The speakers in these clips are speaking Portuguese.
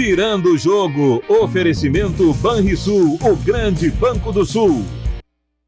Virando o Jogo. Oferecimento Banrisul, o grande Banco do Sul.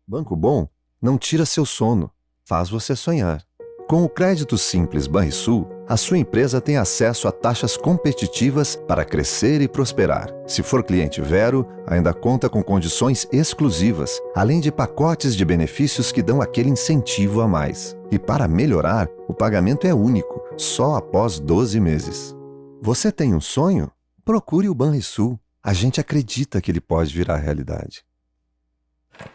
Banco Bom não tira seu sono, faz você sonhar. Com o crédito simples Banrisul, a sua empresa tem acesso a taxas competitivas para crescer e prosperar. Se for cliente Vero, ainda conta com condições exclusivas, além de pacotes de benefícios que dão aquele incentivo a mais. E para melhorar, o pagamento é único, só após 12 meses. Você tem um sonho? Procure o Banrisul. A gente acredita que ele pode virar realidade.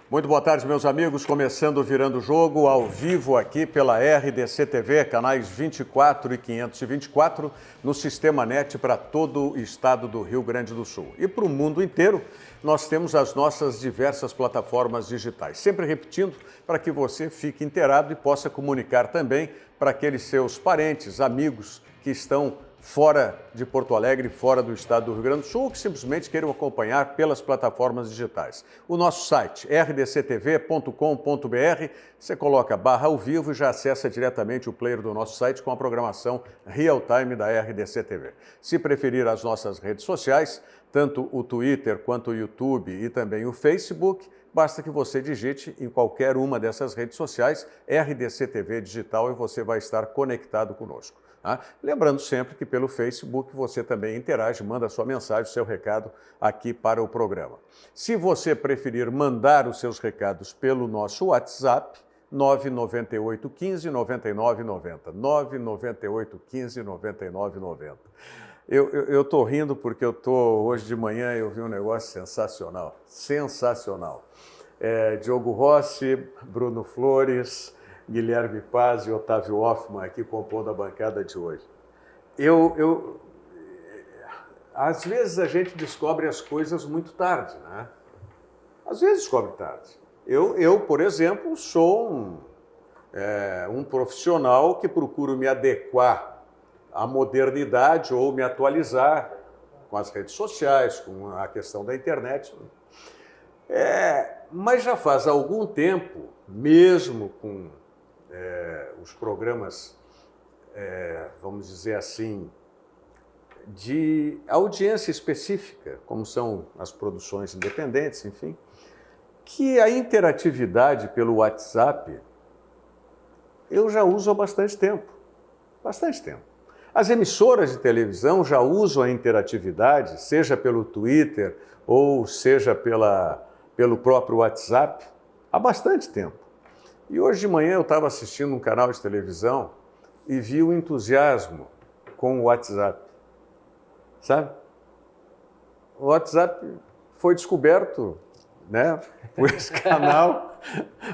Muito boa tarde, meus amigos. Começando o Virando o Jogo, ao vivo aqui pela RDC TV, canais 24 e 524, no Sistema NET para todo o estado do Rio Grande do Sul. E para o mundo inteiro, nós temos as nossas diversas plataformas digitais. Sempre repetindo, para que você fique inteirado e possa comunicar também para aqueles seus parentes, amigos que estão fora de Porto Alegre, fora do estado do Rio Grande do Sul, ou que simplesmente queiram acompanhar pelas plataformas digitais. O nosso site, rdctv.com.br, você coloca /ao vivo e já acessa diretamente o player do nosso site com a programação real time da RDC TV. Se preferir as nossas redes sociais, tanto o Twitter quanto o YouTube e também o Facebook, basta que você digite em qualquer uma dessas redes sociais RDC TV Digital e você vai estar conectado conosco. Lembrando sempre que pelo Facebook você também interage, manda sua mensagem, seu recado aqui para o programa. Se você preferir mandar os seus recados pelo nosso WhatsApp, 998 15 99 90, 998 15 99 90. Eu estou rindo porque hoje de manhã eu vi um negócio sensacional, sensacional. Diogo Rossi, Bruno Flores, Guilherme Paz e Otávio Hoffmann aqui compondo a bancada de hoje. Às vezes a gente descobre as coisas muito tarde, né? Às vezes descobre tarde. Eu, por exemplo, sou um profissional que procuro me adequar à modernidade ou me atualizar com as redes sociais, com a questão da internet. Mas já faz algum tempo, mesmo com os programas, vamos dizer assim, de audiência específica, como são as produções independentes, enfim, que a interatividade pelo WhatsApp eu já uso há bastante tempo. Bastante tempo. As emissoras de televisão já usam a interatividade, seja pelo Twitter ou seja pelo próprio WhatsApp, há bastante tempo. E hoje de manhã eu estava assistindo um canal de televisão e vi o entusiasmo com o WhatsApp, sabe? O WhatsApp foi descoberto, né, por esse canal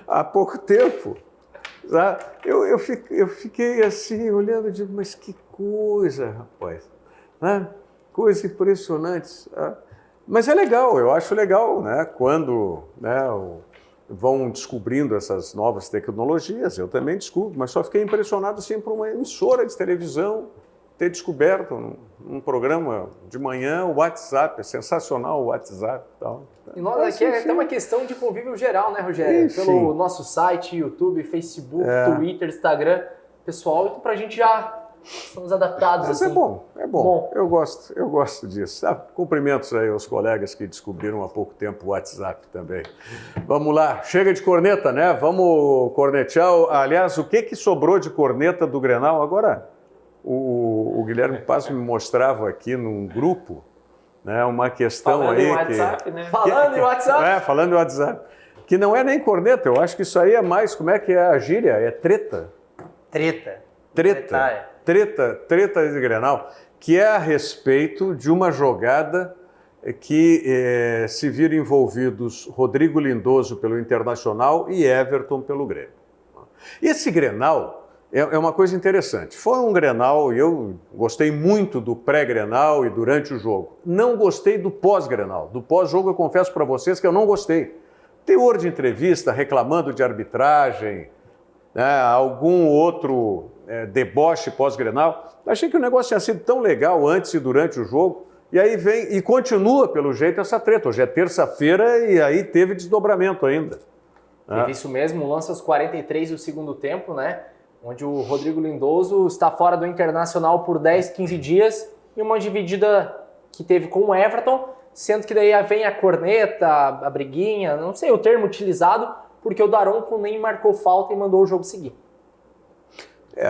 há pouco tempo. Sabe? Eu fiquei assim, olhando e digo, mas que coisa, rapaz, né? Coisa impressionante. Sabe? Mas é legal, eu acho legal, né, quando, né, vão descobrindo essas novas tecnologias, eu também descubro, mas só fiquei impressionado assim por uma emissora de televisão ter descoberto um programa de manhã, o WhatsApp, é sensacional o WhatsApp e tal. E nós aqui é até uma questão de convívio geral, né, Rogério? Enfim. Pelo nosso site, YouTube, Facebook, Twitter, Instagram, pessoal, então pra gente já estamos adaptados. Mas assim. É bom. Eu gosto disso. Cumprimentos aí aos colegas que descobriram há pouco tempo o WhatsApp também. Vamos lá, chega de corneta, né? Vamos cornetear. Aliás, o que sobrou de corneta do Grenal agora? O Guilherme Paz me mostrava aqui num grupo, né, uma questão falando aí em WhatsApp, que... né? Falando em WhatsApp? Falando em WhatsApp. Que não é nem corneta, eu acho que isso aí é mais, como é que é a gíria? É treta. Treta de Grenal, que é a respeito de uma jogada que se viram envolvidos Rodrigo Lindoso pelo Internacional e Everton pelo Grêmio. Esse Grenal é uma coisa interessante. Foi um Grenal, e eu gostei muito do pré-Grenal e durante o jogo. Não gostei do pós-Grenal. Do pós-jogo eu confesso para vocês que eu não gostei. Teor de entrevista reclamando de arbitragem, né, algum outro deboche pós-Grenal. Achei que o negócio tinha sido tão legal antes e durante o jogo. E aí vem e continua, pelo jeito, essa treta. Hoje é terça-feira e aí teve desdobramento ainda. Teve isso mesmo, lance aos 43 do segundo tempo, né? Onde o Rodrigo Lindoso está fora do Internacional por 10, 15 dias e uma dividida que teve com o Everton, sendo que daí vem a corneta, a briguinha, não sei o termo utilizado, porque o Daronco nem marcou falta e mandou o jogo seguir.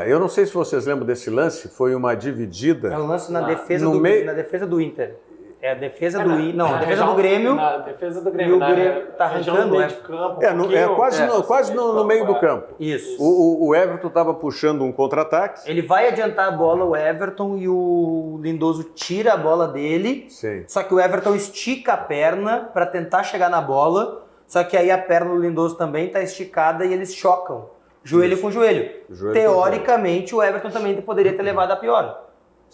Eu não sei se vocês lembram desse lance, foi uma dividida. É um lance na no defesa do Inter. É a defesa do Inter. Não, a defesa do Grêmio. Na defesa do Grêmio. E o Grêmio tá arrancando, meio de campo. Quase no meio do campo. Isso. O Everton estava puxando um contra-ataque. Ele vai adiantar a bola, o Everton, e o Lindoso tira a bola dele. Sim. Só que o Everton estica a perna para tentar chegar na bola. Só que aí a perna do Lindoso também está esticada e eles chocam. Joelho com joelho. Teoricamente, o Everton também poderia ter levado a pior.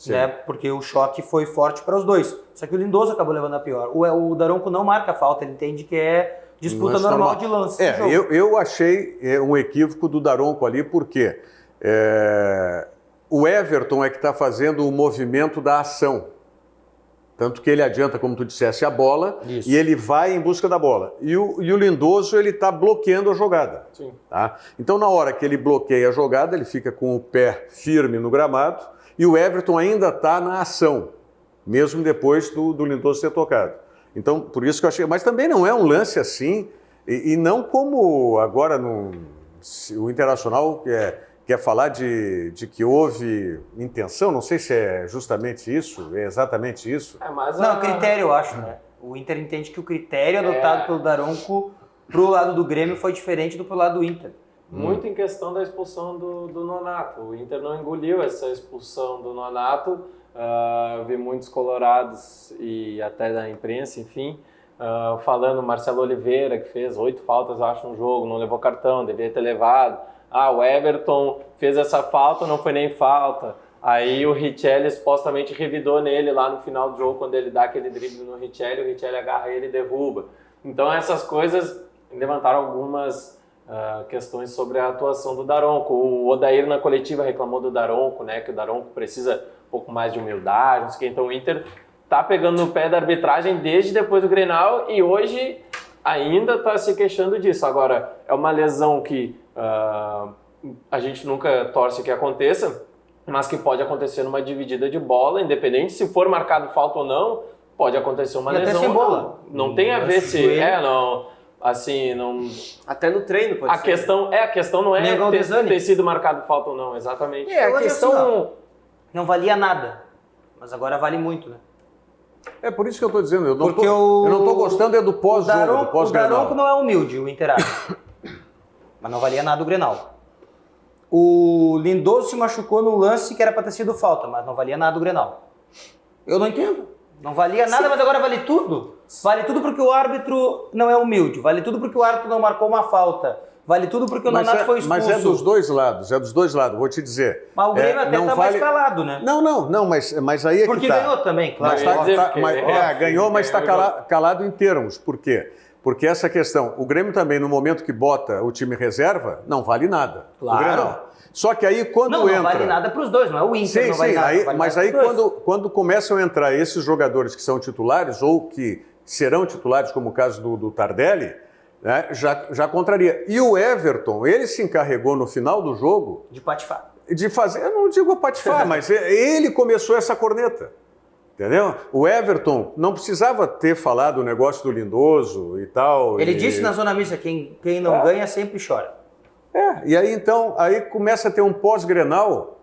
Né? Porque o choque foi forte para os dois. Só que o Lindoso acabou levando a pior. O Daronco não marca falta, ele entende que é disputa normal de lance. Eu achei um equívoco do Daronco ali, porque o Everton é que está fazendo o movimento da ação. Tanto que ele adianta, como tu dissesse, a bola. Isso. E ele vai em busca da bola. E o Lindoso, ele está bloqueando a jogada. Sim. Tá? Então, na hora que ele bloqueia a jogada, ele fica com o pé firme no gramado e o Everton ainda está na ação, mesmo depois do Lindoso ter tocado. Então, por isso que eu achei... Mas também não é um lance assim, e não como agora o Internacional quer falar de que houve intenção, não sei se é justamente isso, é exatamente isso. Não, critério, eu acho, né? O Inter entende que o critério adotado pelo Daronco pro lado do Grêmio foi diferente do pro lado do Inter. Muito em questão da expulsão do Nonato. O Inter não engoliu essa expulsão do Nonato. Eu vi muitos colorados e até da imprensa, enfim, falando Marcelo Oliveira, que fez 8 faltas, acho, no jogo, não levou cartão, deveria ter levado. O Everton fez essa falta, não foi nem falta. Aí o Richelli supostamente revidou nele lá no final do jogo, quando ele dá aquele drible no Richelli, o Richelli agarra ele e derruba. Então essas coisas levantaram algumas questões sobre a atuação do Daronco. O Odair na coletiva reclamou do Daronco, né, que o Daronco precisa um pouco mais de humildade, não sei o que. Então o Inter tá pegando no pé da arbitragem desde depois do Grenal e hoje ainda está se queixando disso. Agora, é uma lesão que a gente nunca torce que aconteça, mas que pode acontecer numa dividida de bola, independente se for marcado falta ou não, pode acontecer uma lesão. Até sem bola. Não tem a ver se assim, não... Até no treino pode ser. A questão não é ter sido marcado falta ou não, exatamente. A questão não valia nada, mas agora vale muito, né? É por isso que eu estou dizendo, eu não estou gostando do pós-jogo, do pós-Grenal. O Daronco não é humilde, o Inter acha. Mas não valia nada o Grenal. O Lindoso se machucou no lance que era para ter sido falta, mas não valia nada o Grenal. Eu não entendo. Não valia nada, mas agora vale tudo. Vale tudo porque o árbitro não é humilde. Vale tudo porque o árbitro não marcou uma falta. Vale tudo porque o Nonato foi expulso. Mas é dos dois lados, vou te dizer. Mas o Grêmio até está mais calado, né? Não, mas aí é que porque ganhou também, claro. Ganhou, mas está calado em termos. Por quê? Porque essa questão, o Grêmio também, no momento que bota o time reserva, não vale nada. Claro. Só que aí quando entra... Não vale nada para os dois, não é o Inter, não vale nada. Mas aí quando começam a entrar esses jogadores que são titulares ou que serão titulares, como o caso do Tardelli, né, já contraria. E o Everton, ele se encarregou no final do jogo... De patifar. De fazer, eu não digo patifar, mas ele começou essa corneta. Entendeu? O Everton não precisava ter falado o negócio do Lindoso e tal. Ele disse na zona mista, quem não ganha sempre chora. E aí então, aí começa a ter um pós-Grenal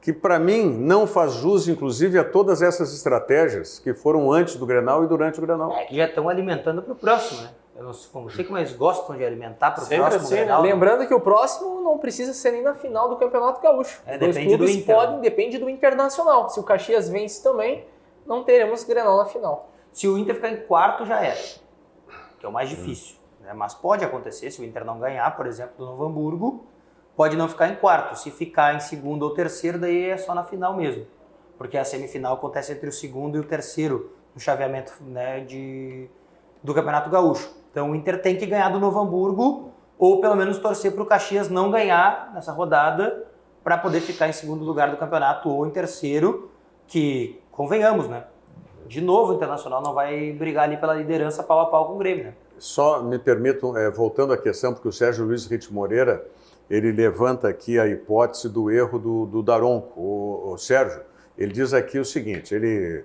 que para mim não faz jus, inclusive, a todas essas estratégias que foram antes do Grenal e durante o Grenal. Que já estão alimentando para o próximo, né? Eu não sei como eles gostam de alimentar para o próximo assim, Grenal. Lembrando que o próximo não precisa ser nem na final do Campeonato Gaúcho. Depende do Inter. Depende do Internacional. Se o Caxias vence também, não teremos Grenal na final. Se o Inter ficar em quarto, já era. Que é o mais difícil. Né? Mas pode acontecer, se o Inter não ganhar, por exemplo, do Novo Hamburgo, pode não ficar em quarto. Se ficar em segundo ou terceiro, daí é só na final mesmo. Porque a semifinal acontece entre o segundo e o terceiro no chaveamento, né, do Campeonato Gaúcho. Então o Inter tem que ganhar do Novo Hamburgo ou pelo menos torcer para o Caxias não ganhar nessa rodada para poder ficar em segundo lugar do campeonato ou em terceiro, que, convenhamos, né? De novo o Internacional não vai brigar ali pela liderança pau a pau com o Grêmio, né? Só me permitam, voltando à questão, porque o Sérgio Luiz Ritmo Moreira, ele levanta aqui a hipótese do erro do Daronco. O Sérgio, ele diz aqui o seguinte, ele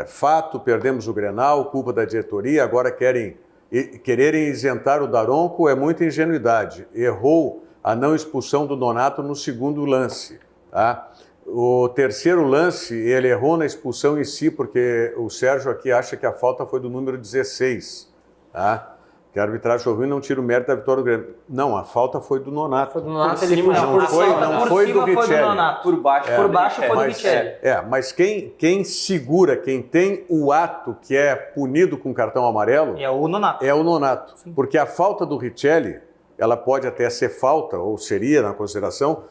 fato, perdemos o Grenal, culpa da diretoria, agora quererem isentar o Daronco é muita ingenuidade. Errou a não expulsão do Nonato no segundo lance. Tá? O terceiro lance, ele errou na expulsão em si, porque o Sérgio aqui acha que a falta foi do número 16. Tá? Que a arbitragem ruim não tira o mérito da vitória do Grêmio. Não, a falta foi do Nonato. Foi do Nonato, ele não foi do Richelli. Por baixo foi do Richelli. Mas quem segura, quem tem o ato que é punido com cartão amarelo... É o Nonato. É o Nonato. Sim. Porque a falta do Richelli, ela pode até ser falta, ou seria na consideração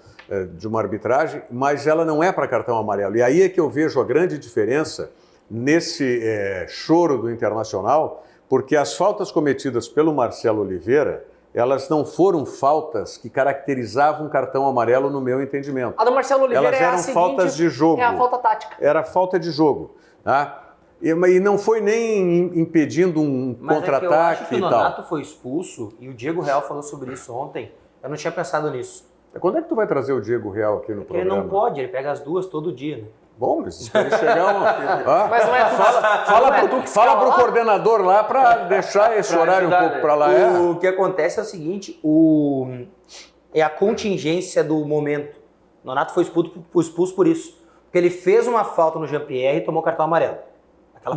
de uma arbitragem, mas ela não é para cartão amarelo. E aí é que eu vejo a grande diferença nesse choro do Internacional, porque as faltas cometidas pelo Marcelo Oliveira, elas não foram faltas que caracterizavam cartão amarelo no meu entendimento. A do Marcelo Oliveira elas eram faltas de jogo. É a falta tática. Era falta de jogo. Tá? E não foi nem impedindo um contra-ataque e tal. Eu acho que o Nonato foi expulso, e o Diego Real falou sobre isso ontem. Eu não tinha pensado nisso. Quando é que tu vai trazer o Diego Real aqui no programa? Ele não pode, ele pega as duas todo dia, né? Bom, mas espera ele chegar Mas não é fala pro coordenador lá para deixar esse horário um pouco para lá. O que acontece é o seguinte, é a contingência do momento. O Nonato foi expulso por isso. Porque ele fez uma falta no Jean-Pierre e tomou cartão amarelo.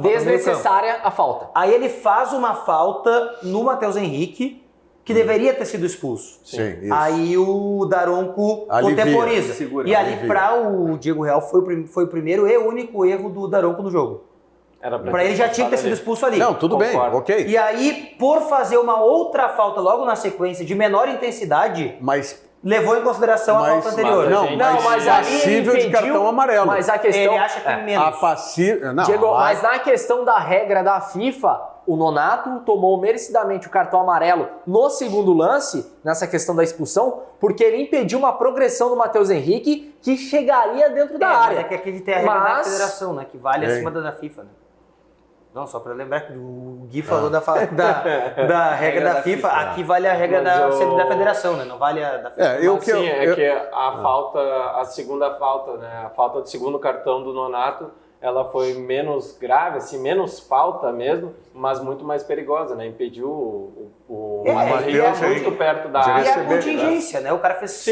Desnecessária a falta. Aí ele faz uma falta no Matheus Henrique, que deveria ter sido expulso. Sim, isso. Aí o Daronco contemporiza. E ali para o Diego Real foi o primeiro e único erro do Daronco no jogo. Para ele já tinha que ter sido expulso ali. Não, tudo bem, ok. E aí, por fazer uma outra falta logo na sequência, de menor intensidade, levou em consideração a falta anterior. Mas passível de cartão amarelo. Mas a questão... Ele acha que menos. Diego, mas na questão da regra da FIFA, o Nonato tomou merecidamente o cartão amarelo no segundo lance, nessa questão da expulsão, porque ele impediu uma progressão do Matheus Henrique que chegaria dentro da área. Mas é que aqui tem a regra da federação, né? Que vale acima da FIFA, né? Não, só para lembrar que o Gui falou da regra da FIFA, aqui vale a regra da federação, né? Não vale a da FIFA. Que a segunda falta, né? A falta do segundo cartão do Nonato, ela foi menos grave, assim, menos falta mesmo, mas muito mais perigosa, né? Impediu o Matheus muito perto da área. E a contingência, né? O cara fez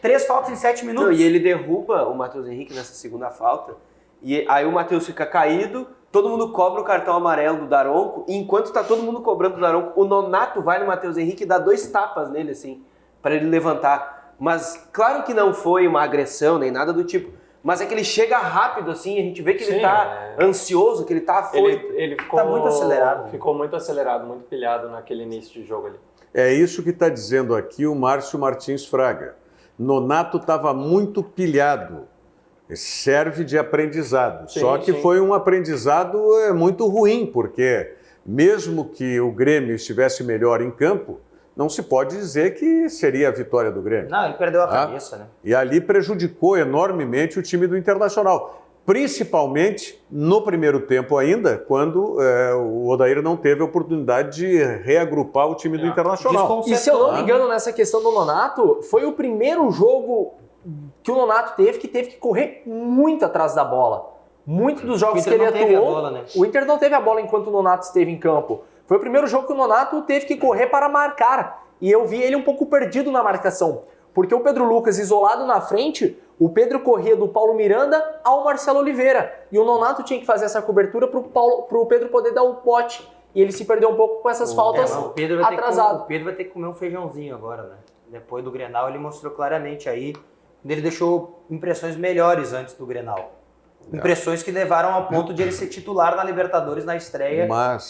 3 faltas em 7 minutos. E ele derruba o Matheus Henrique nessa segunda falta, e aí o Matheus fica caído, todo mundo cobra o cartão amarelo do Daronco, e enquanto tá todo mundo cobrando o Daronco, o Nonato vai no Matheus Henrique e dá 2 tapas nele, assim, para ele levantar. Mas claro que não foi uma agressão, nem nada do tipo. Mas é que ele chega rápido, assim, a gente vê que ele tá ansioso, que ele tá afoito. Ele ficou muito acelerado. Ficou muito acelerado, muito pilhado naquele início de jogo ali. É isso que está dizendo aqui o Márcio Martins Fraga. Nonato estava muito pilhado. Serve de aprendizado. Só que foi um aprendizado muito ruim, porque mesmo que o Grêmio estivesse melhor em campo, não se pode dizer que seria a vitória do Grêmio. Não, ele perdeu a cabeça, né? E ali prejudicou enormemente o time do Internacional. Principalmente no primeiro tempo ainda, quando o Odair não teve a oportunidade de reagrupar o time do Internacional. E se eu não me engano, nessa questão do Nonato, foi o primeiro jogo que o Nonato teve que correr muito atrás da bola. Muitos dos jogos que ele atuou, o Inter não teve a bola enquanto o Nonato esteve em campo. Foi o primeiro jogo que o Nonato teve que correr para marcar. E eu vi ele um pouco perdido na marcação. Porque o Pedro Lucas isolado na frente, o Pedro corria do Paulo Miranda ao Marcelo Oliveira. E o Nonato tinha que fazer essa cobertura para o Pedro poder dar o pote. E ele se perdeu um pouco com essas faltas atrasadas. O Pedro vai ter que comer um feijãozinho agora, né? Depois do Grenal ele mostrou claramente aí. Ele deixou impressões melhores antes do Grenal. Impressões que levaram ao ponto de ele ser titular na Libertadores na estreia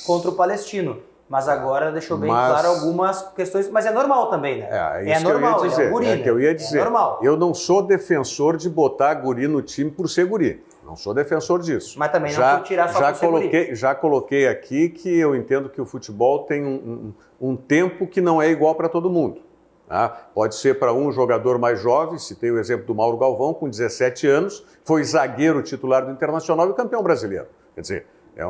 contra o Palestino. Mas agora deixou bem claro algumas questões. Mas é normal também, né? É normal, que eu ia dizer. É um guri, que eu ia dizer. É normal. Eu não sou defensor de botar guri no time por ser guri. Não sou defensor disso. Mas também não por tirar só por ser guri. Já coloquei aqui que eu entendo que o futebol tem um tempo que não é igual para todo mundo. Pode ser para um jogador mais jovem, citei o exemplo do Mauro Galvão, com 17 anos, foi zagueiro titular do Internacional e campeão brasileiro. Quer dizer, é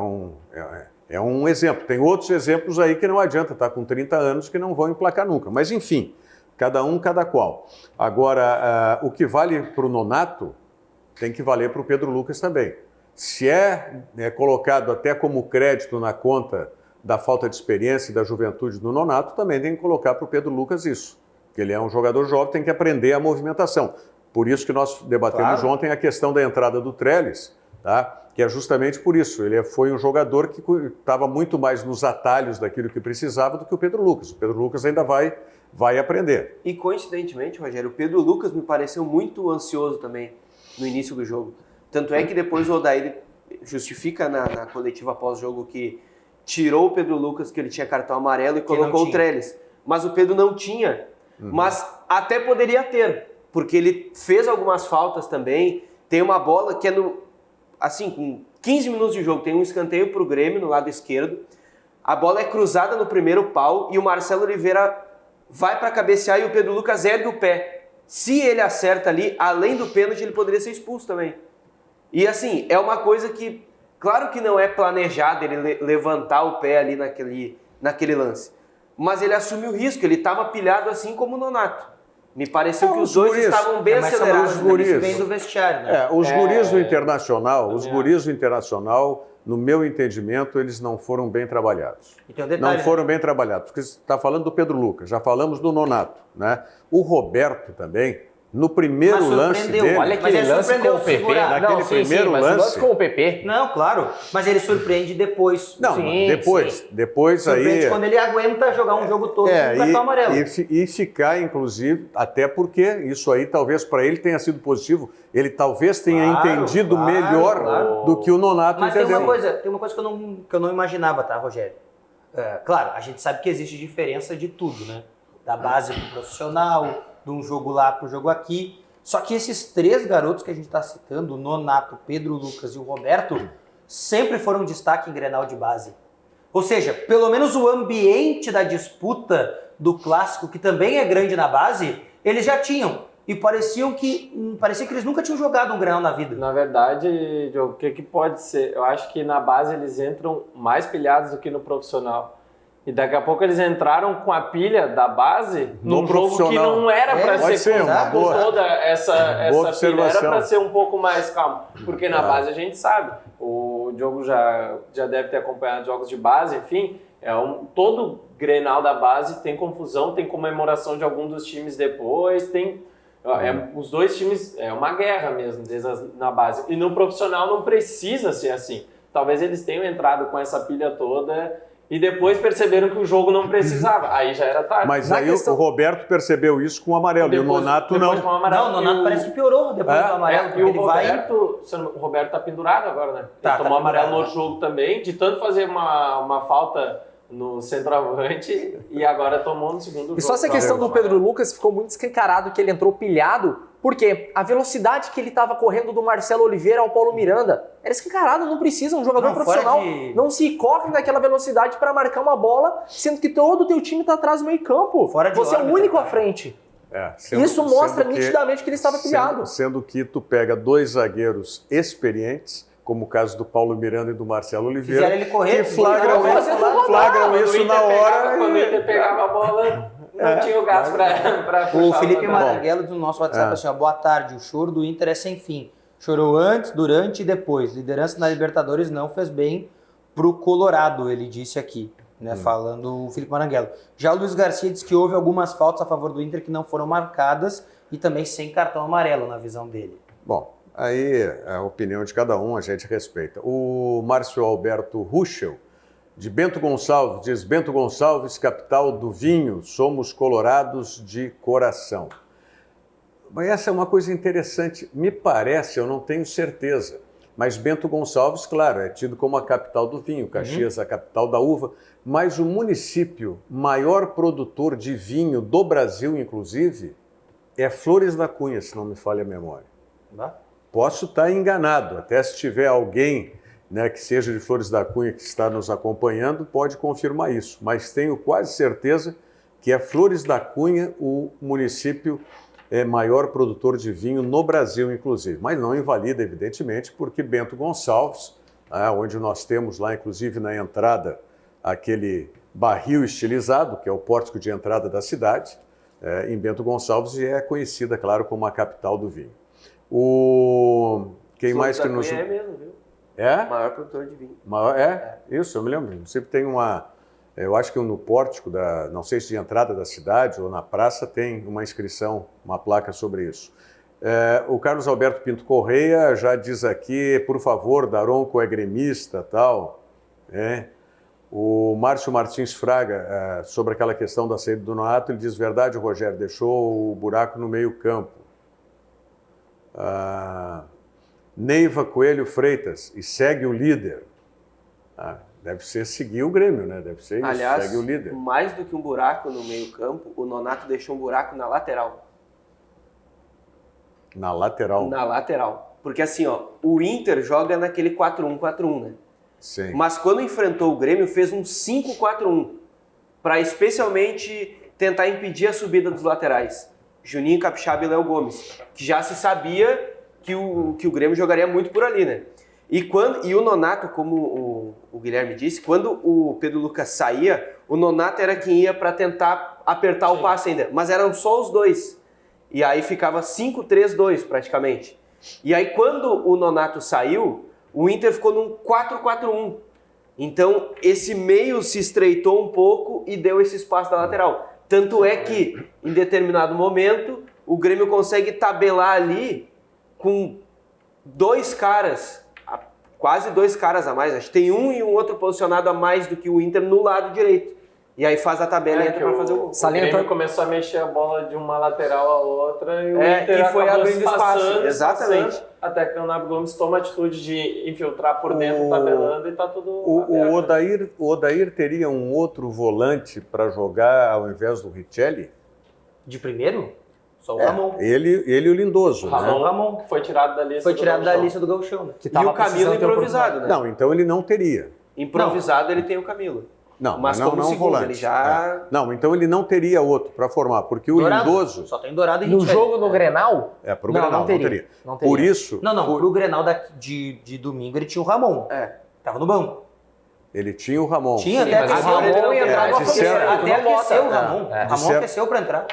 um exemplo. Tem outros exemplos aí que não adianta, tá com 30 anos que não vão emplacar nunca. Mas enfim, cada um, cada qual. Agora, o que vale para o Nonato tem que valer para o Pedro Lucas também. Se é colocado até como crédito na conta da falta de experiência e da juventude do Nonato, também tem que colocar para o Pedro Lucas isso. Que ele é um jogador jovem, tem que aprender a movimentação. Por isso que nós debatemos ontem a questão da entrada do Trellis, tá? Que é justamente por isso. Ele foi um jogador que estava muito mais nos atalhos daquilo que precisava do que o Pedro Lucas. O Pedro Lucas ainda vai aprender. E coincidentemente, Rogério, o Pedro Lucas me pareceu muito ansioso também no início do jogo. Tanto é que depois o Odair justifica na coletiva pós-jogo que tirou o Pedro Lucas, que ele tinha cartão amarelo, e colocou o Trellis. Mas o Pedro não tinha. Mas até poderia ter, porque ele fez algumas faltas também. Tem uma bola que é assim, com 15 minutos de jogo, tem um escanteio para o Grêmio no lado esquerdo. A bola é cruzada no primeiro pau e o Marcelo Oliveira vai para cabecear e o Pedro Lucas ergue o pé. Se ele acerta ali, além do pênalti, ele poderia ser expulso também. E assim, é uma coisa que, claro que não é planejado ele levantar o pé ali naquele lance. Mas ele assume o risco, ele estava pilhado assim como o Nonato. Me pareceu que os dois estavam bem acelerados. Os guris vem do vestiário, né? Os guris do Internacional, no meu entendimento, eles não foram bem trabalhados. Então, detalhe, não foram bem trabalhados, porque você está falando do Pedro Lucas, já falamos do Nonato, né? O Roberto também, no primeiro lance dele... Olha aquele lance com o PP. Naquele primeiro lance com o PP. Não, claro, mas ele surpreende depois. Não, depois surpreende aí... quando ele aguenta jogar um jogo todo com o cartão amarelo. E ficar, inclusive, até porque isso aí talvez para ele tenha sido positivo, ele talvez tenha entendido melhor do que o Nonato entendeu. Mas tem uma coisa que eu não imaginava, tá, Rogério? Claro, a gente sabe que existe diferença de tudo, né? Da base pro profissional, de um jogo lá pro jogo aqui. Só que esses três garotos que a gente está citando, o Nonato, o Pedro Lucas e o Roberto, sempre foram destaque em Grenal de base. Ou seja, pelo menos o ambiente da disputa do clássico, que também é grande na base, eles já tinham. E parecia que eles nunca tinham jogado um Grenal na vida. Na verdade, Diogo, o que pode ser? Eu acho que na base eles entram mais pilhados do que no profissional. E daqui a pouco eles entraram com a pilha da base num jogo que não era para ser com toda essa pilha, era para ser um pouco mais calmo. Porque na base a gente sabe, o Diogo já deve ter acompanhado jogos de base, enfim, todo Grenal da base tem confusão, tem comemoração de algum dos times depois, os dois times, é uma guerra mesmo na base. E no profissional não precisa ser assim. Talvez eles tenham entrado com essa pilha toda e depois perceberam que o jogo não precisava. Aí já era tarde. Mas aí o Roberto percebeu isso com o amarelo, e o Nonato não. Não, o Nonato parece que piorou depois do amarelo. E o Roberto tá pendurado agora, né? Ele tomou amarelo no outro jogo também, de tanto fazer uma falta no centroavante, e agora tomou no segundo jogo. E só essa questão do Pedro Lucas ficou muito escancarado que ele entrou pilhado, porque a velocidade que ele estava correndo do Marcelo Oliveira ao Paulo Miranda era escancarado, não precisa, um jogador profissional não se corre naquela velocidade para marcar uma bola, sendo que todo o teu time está atrás do meio campo. Você é o único à frente. Isso mostra nitidamente que ele estava pilhado. Sendo que tu pega dois zagueiros experientes, como o caso do Paulo Miranda e do Marcelo Oliveira, fizeram ele correr, que flagram isso na hora. Quando ele pegava a bola, não tinha o gás para O Felipe Maranguelo do nosso WhatsApp assim, boa tarde, o choro do Inter é sem fim. Chorou antes, durante e depois. Liderança na Libertadores não fez bem pro Colorado, ele disse aqui, né, falando o Felipe Maranguelo. Já o Luiz Garcia disse que houve algumas faltas a favor do Inter que não foram marcadas e também sem cartão amarelo na visão dele. Bom, aí é a opinião de cada um, a gente respeita. O Márcio Alberto Ruschel, de Bento Gonçalves, diz: Bento Gonçalves, capital do vinho, somos colorados de coração. Mas essa é uma coisa interessante, me parece, eu não tenho certeza, mas Bento Gonçalves, claro, é tido como a capital do vinho, Caxias a capital da uva, mas o município maior produtor de vinho do Brasil, inclusive, é Flores da Cunha, se não me falha a memória. Posso estar enganado, até se tiver alguém, né, que seja de Flores da Cunha que está nos acompanhando, pode confirmar isso, mas tenho quase certeza que é Flores da Cunha o município maior produtor de vinho no Brasil, inclusive. Mas não invalida, evidentemente, porque Bento Gonçalves, onde nós temos lá, inclusive, na entrada, aquele barril estilizado, que é o pórtico de entrada da cidade, em Bento Gonçalves, e é conhecida, claro, como a capital do vinho. Quem mais que nos... É mesmo, viu? É? Maior produtor de vinho. Isso, eu me lembro. Sempre tem eu acho que no pórtico, não sei se de entrada da cidade ou na praça, tem uma inscrição, uma placa sobre isso. O Carlos Alberto Pinto Correia já diz aqui, por favor, Daronco é gremista, tal. O Márcio Martins Fraga, sobre aquela questão da saída do Nonato, ele diz, verdade, Rogério, deixou o buraco no meio campo. Neiva Coelho Freitas, e segue o líder. Deve ser seguir o Grêmio, né? Deve ser isso, Aliás, segue o líder. mais do que um buraco no meio campo, o Nonato deixou um buraco na lateral. Na lateral. Na lateral. Porque assim, ó, o Inter joga naquele 4-1-4-1, né? Sim. Mas quando enfrentou o Grêmio, fez um 5-4-1, para especialmente tentar impedir a subida dos laterais. Juninho, Capixaba e Léo Gomes, que já se sabia que o Grêmio jogaria muito por ali, né? E o Nonato, como o Guilherme disse, quando o Pedro Lucas saía, o Nonato era quem ia para tentar apertar o passe ainda, mas eram só os dois. E aí ficava 5-3-2 praticamente. E aí quando o Nonato saiu, o Inter ficou num 4-4-1. Então esse meio se estreitou um pouco e deu esse espaço da lateral. Tanto é que, em determinado momento, o Grêmio consegue tabelar ali com dois caras, quase dois caras a mais. Acho que tem um e um outro posicionado a mais do que o Inter no lado direito. E aí faz a tabela e entra para fazer o gol. O Grêmio começou a mexer a bola de uma lateral à outra e o Inter e foi abrindo espaço. Exatamente. Até que o Nabo Gomes toma a atitude de infiltrar por dentro, tabelando e tá tudo o Odair teria um outro volante para jogar ao invés do Richelli? De primeiro? Só o Ramon. Ele e o Lindoso. Ramon, que foi tirado da lista. Foi tirado da lista do Gauchão. Né? E o Camilo improvisado, né? Não, então ele não teria. Improvisado ele tem o Camilo. Não, mas não, como não segundo, volante. Ele já... Não, então ele não teria outro para formar, porque o Lindoso... Só tem Dourado e No Richelli. jogo no Grenal? Pro Grenal não teria. Por isso... Pro Grenal de domingo ele tinha o Ramon. Tava no banco. Ele tinha o Ramon. Tinha, até aqueceu o Ramon e entrava até aqueceu o Ramon. O Ramon aqueceu para entrar.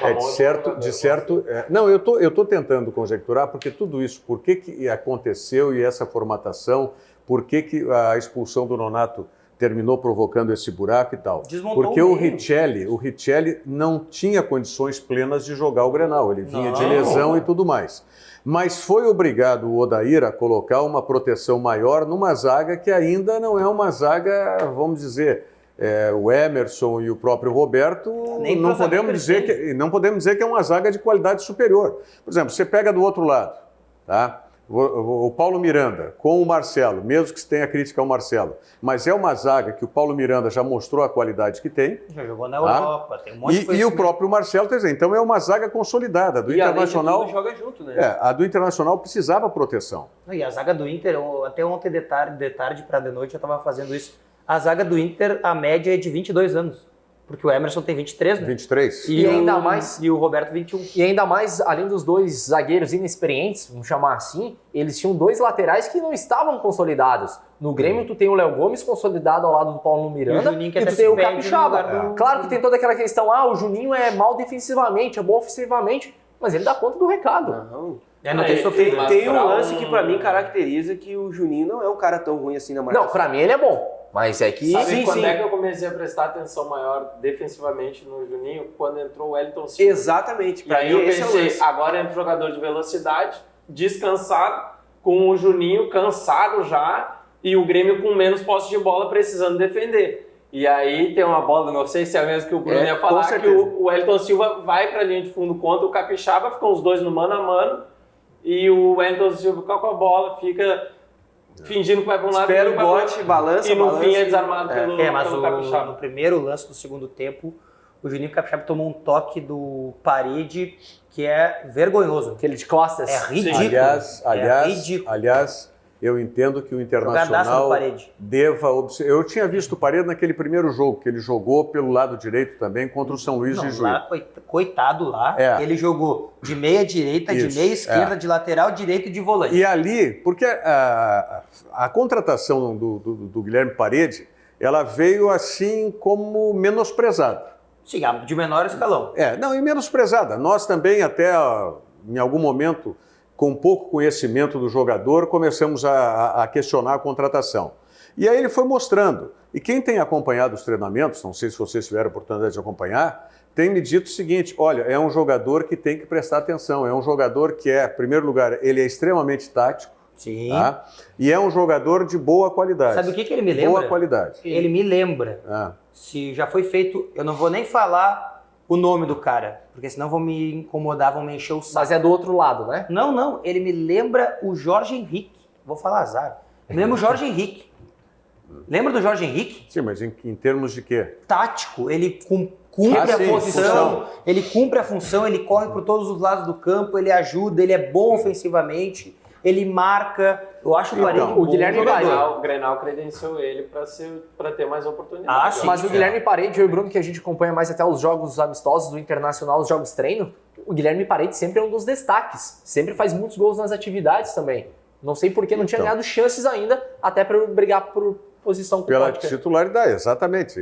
De certo. Não, eu tô tentando conjecturar porque tudo isso, por que aconteceu e essa formatação, por que a expulsão do Nonato terminou provocando esse buraco e tal. Desmontou porque o Richelli não tinha condições plenas de jogar o Grenal, ele vinha de lesão e tudo mais. Mas foi obrigado o Odair a colocar uma proteção maior numa zaga que ainda não é uma zaga, vamos dizer, o Emerson e o próprio Roberto, não podemos dizer que é uma zaga de qualidade superior. Por exemplo, você pega do outro lado, tá? O Paulo Miranda com o Marcelo, mesmo que se tenha crítica ao Marcelo, mas é uma zaga que o Paulo Miranda já mostrou a qualidade que tem. Já jogou na Europa, tem um monte de coisa. E o próprio Marcelo, quer dizer, então é uma zaga consolidada. Do Internacional, além de tudo, joga junto, né? A do Internacional precisava proteção. E a zaga do Inter, até ontem de tarde para de noite eu estava fazendo isso. A zaga do Inter, a média é de 22 anos. Porque o Emerson tem 23, né? 23. E ainda mais... E o Roberto 21. E ainda mais, além dos dois zagueiros inexperientes, vamos chamar assim, eles tinham dois laterais que não estavam consolidados. No Grêmio, tu tem o Léo Gomes consolidado ao lado do Paulo Miranda e tu tem o Capixaba. Claro que tem toda aquela questão, o Juninho é mal defensivamente, é bom ofensivamente, mas ele dá conta do recado. Não tem sofrido. Tem um lance que pra mim caracteriza que o Juninho não é um cara tão ruim assim na marcação. Não, pra mim ele é bom. Mas é que... Sabe quando é que eu comecei a prestar atenção maior defensivamente no Juninho? Quando entrou o Wellington Silva. Exatamente. Pra mim eu pensei, agora entra um jogador de velocidade, descansado, com o Juninho cansado já, e o Grêmio com menos posse de bola precisando defender. E aí tem uma bola, não sei se é mesmo que o Bruno ia falar, que o Wellington Silva vai pra linha de fundo contra o Capixaba, ficam os dois no mano a mano, e o Wellington Silva com a bola fica... fingindo que vai para um lado, espera o bote, balança, e no fim é desarmado pelo Capixaba. No primeiro lance do segundo tempo, o Juninho Capixaba tomou um toque do Parede que é vergonhoso. Aquele de costas. É ridículo. Aliás, eu entendo que o Internacional deva observar. Eu tinha visto o Parede naquele primeiro jogo, que ele jogou pelo lado direito também contra o São Luís de Juí. Coitado lá, ele jogou de meia direita, de meia esquerda, de lateral direito e de volante. E ali, porque a contratação do Guilherme Parede, ela veio assim como menosprezada. Sim, de menor escalão. E menosprezada. Nós também até em algum momento com pouco conhecimento do jogador, começamos a questionar a contratação. E aí ele foi mostrando. E quem tem acompanhado os treinamentos, não sei se vocês tiveram a oportunidade de acompanhar, tem me dito o seguinte: olha, é um jogador que tem que prestar atenção, é um jogador que em primeiro lugar, ele é extremamente tático. Sim. Tá? E é um jogador de boa qualidade. Sabe o que ele me lembra? Boa qualidade. Ele me lembra. Se já foi feito, eu não vou nem falar o nome do cara, porque senão vão me incomodar, vão me encher o saco. Mas é do outro lado, né? Não, ele me lembra o Jorge Henrique. Vou falar azar. Me lembra o Jorge Henrique. Lembra do Jorge Henrique? Sim, mas em termos de quê? Tático, ele cumpre a função, ele cumpre a função, ele corre por todos os lados do campo, ele ajuda, ele é bom ofensivamente, ele marca. Eu acho o Guilherme Parede. O Grenal credenciou ele para ter mais oportunidades. Sim, mas o Guilherme Parede, eu e o Bruno, que a gente acompanha mais até os jogos amistosos do Internacional, os jogos treino, o Guilherme Parede sempre é um dos destaques. Sempre faz muitos gols nas atividades também. Não sei por que não tinha ganhado chances ainda, até para brigar por posição com pela titularidade, exatamente.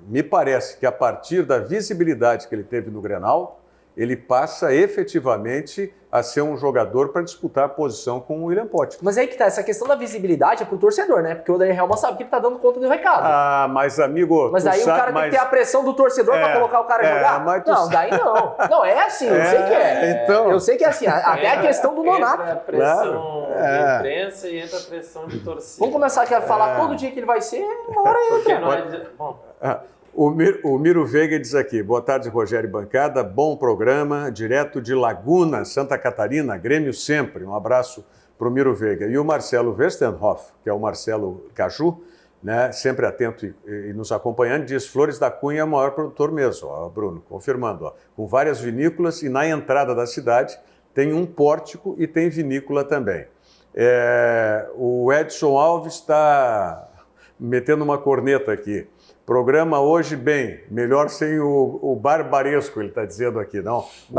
Me parece que a partir da visibilidade que ele teve no Grenal, ele passa efetivamente a ser um jogador para disputar a posição com o William Potts. Mas aí que tá, essa questão da visibilidade é pro torcedor, né? Porque o Daniel Helman sabe que ele tá dando conta do recado. Mas amigo... Mas aí o cara tem que ter a pressão do torcedor para colocar o cara a jogar? Não, daí não. Não, é assim, eu sei que é. Então... Eu sei que é assim, até a questão do Nonato. Entra a pressão de imprensa e entra a pressão de torcida. Vamos começar aqui a falar todo dia que ele vai ser, uma hora entra. O Miro Veiga diz aqui: boa tarde, Rogério e bancada, bom programa, direto de Laguna, Santa Catarina, Grêmio sempre. Um abraço para o Miro Veiga. E o Marcelo Westenhoff, que é o Marcelo Caju, né, sempre atento e nos acompanhando, diz: Flores da Cunha é o maior produtor mesmo, ó, Bruno, confirmando, ó, com várias vinícolas, e na entrada da cidade tem um pórtico e tem vinícola também. O Edson Alves está metendo uma corneta aqui. Programa hoje bem, melhor sem o Barbaresco, ele está dizendo aqui, não? O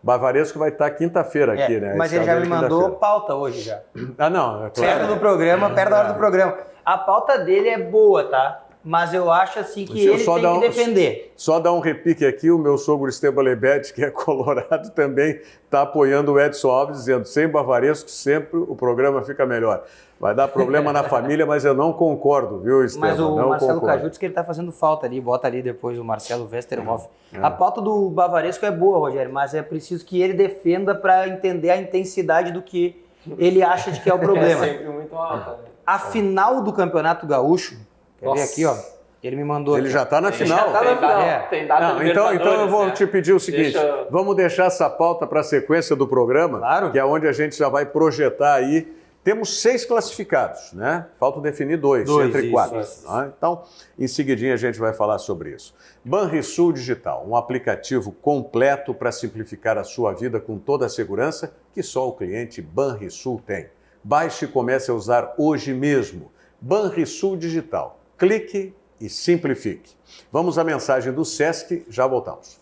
Barbaresco vai estar quinta-feira aqui, né? Mas ele já me mandou pauta hoje já. Não, é claro. Perto do programa, perto da hora do programa. A pauta dele é boa, tá? Mas eu acho assim que ele tem que defender. Só dar um repique aqui, o meu sogro Esteban Lebete, que é colorado, também está apoiando o Edson Alves, dizendo: sem Bavaresco sempre o programa fica melhor. Vai dar problema na família, mas eu não concordo, viu, Esteban? Mas o Marcelo Caju diz que ele está fazendo falta ali, bota ali depois o Marcelo Westerhoff. A pauta do Bavaresco é boa, Rogério, mas é preciso que ele defenda para entender a intensidade do que ele acha de que é o problema. É sempre muito alta, né? A final do Campeonato Gaúcho, quer ver aqui, ó? Ele me mandou. Ele já está na final. Já tá na final. Tem data então eu vou te pedir o seguinte: Deixa... vamos deixar essa pauta para a sequência do programa, claro, que é onde a gente já vai projetar aí. Temos 6 classificados, né? Faltam definir 2 entre 4. Né? Então, em seguidinha a gente vai falar sobre isso. Banrisul Digital, um aplicativo completo para simplificar a sua vida com toda a segurança que só o cliente Banrisul tem. Baixe e comece a usar hoje mesmo. Banrisul Digital. Clique e simplifique. Vamos à mensagem do Sesc, já voltamos.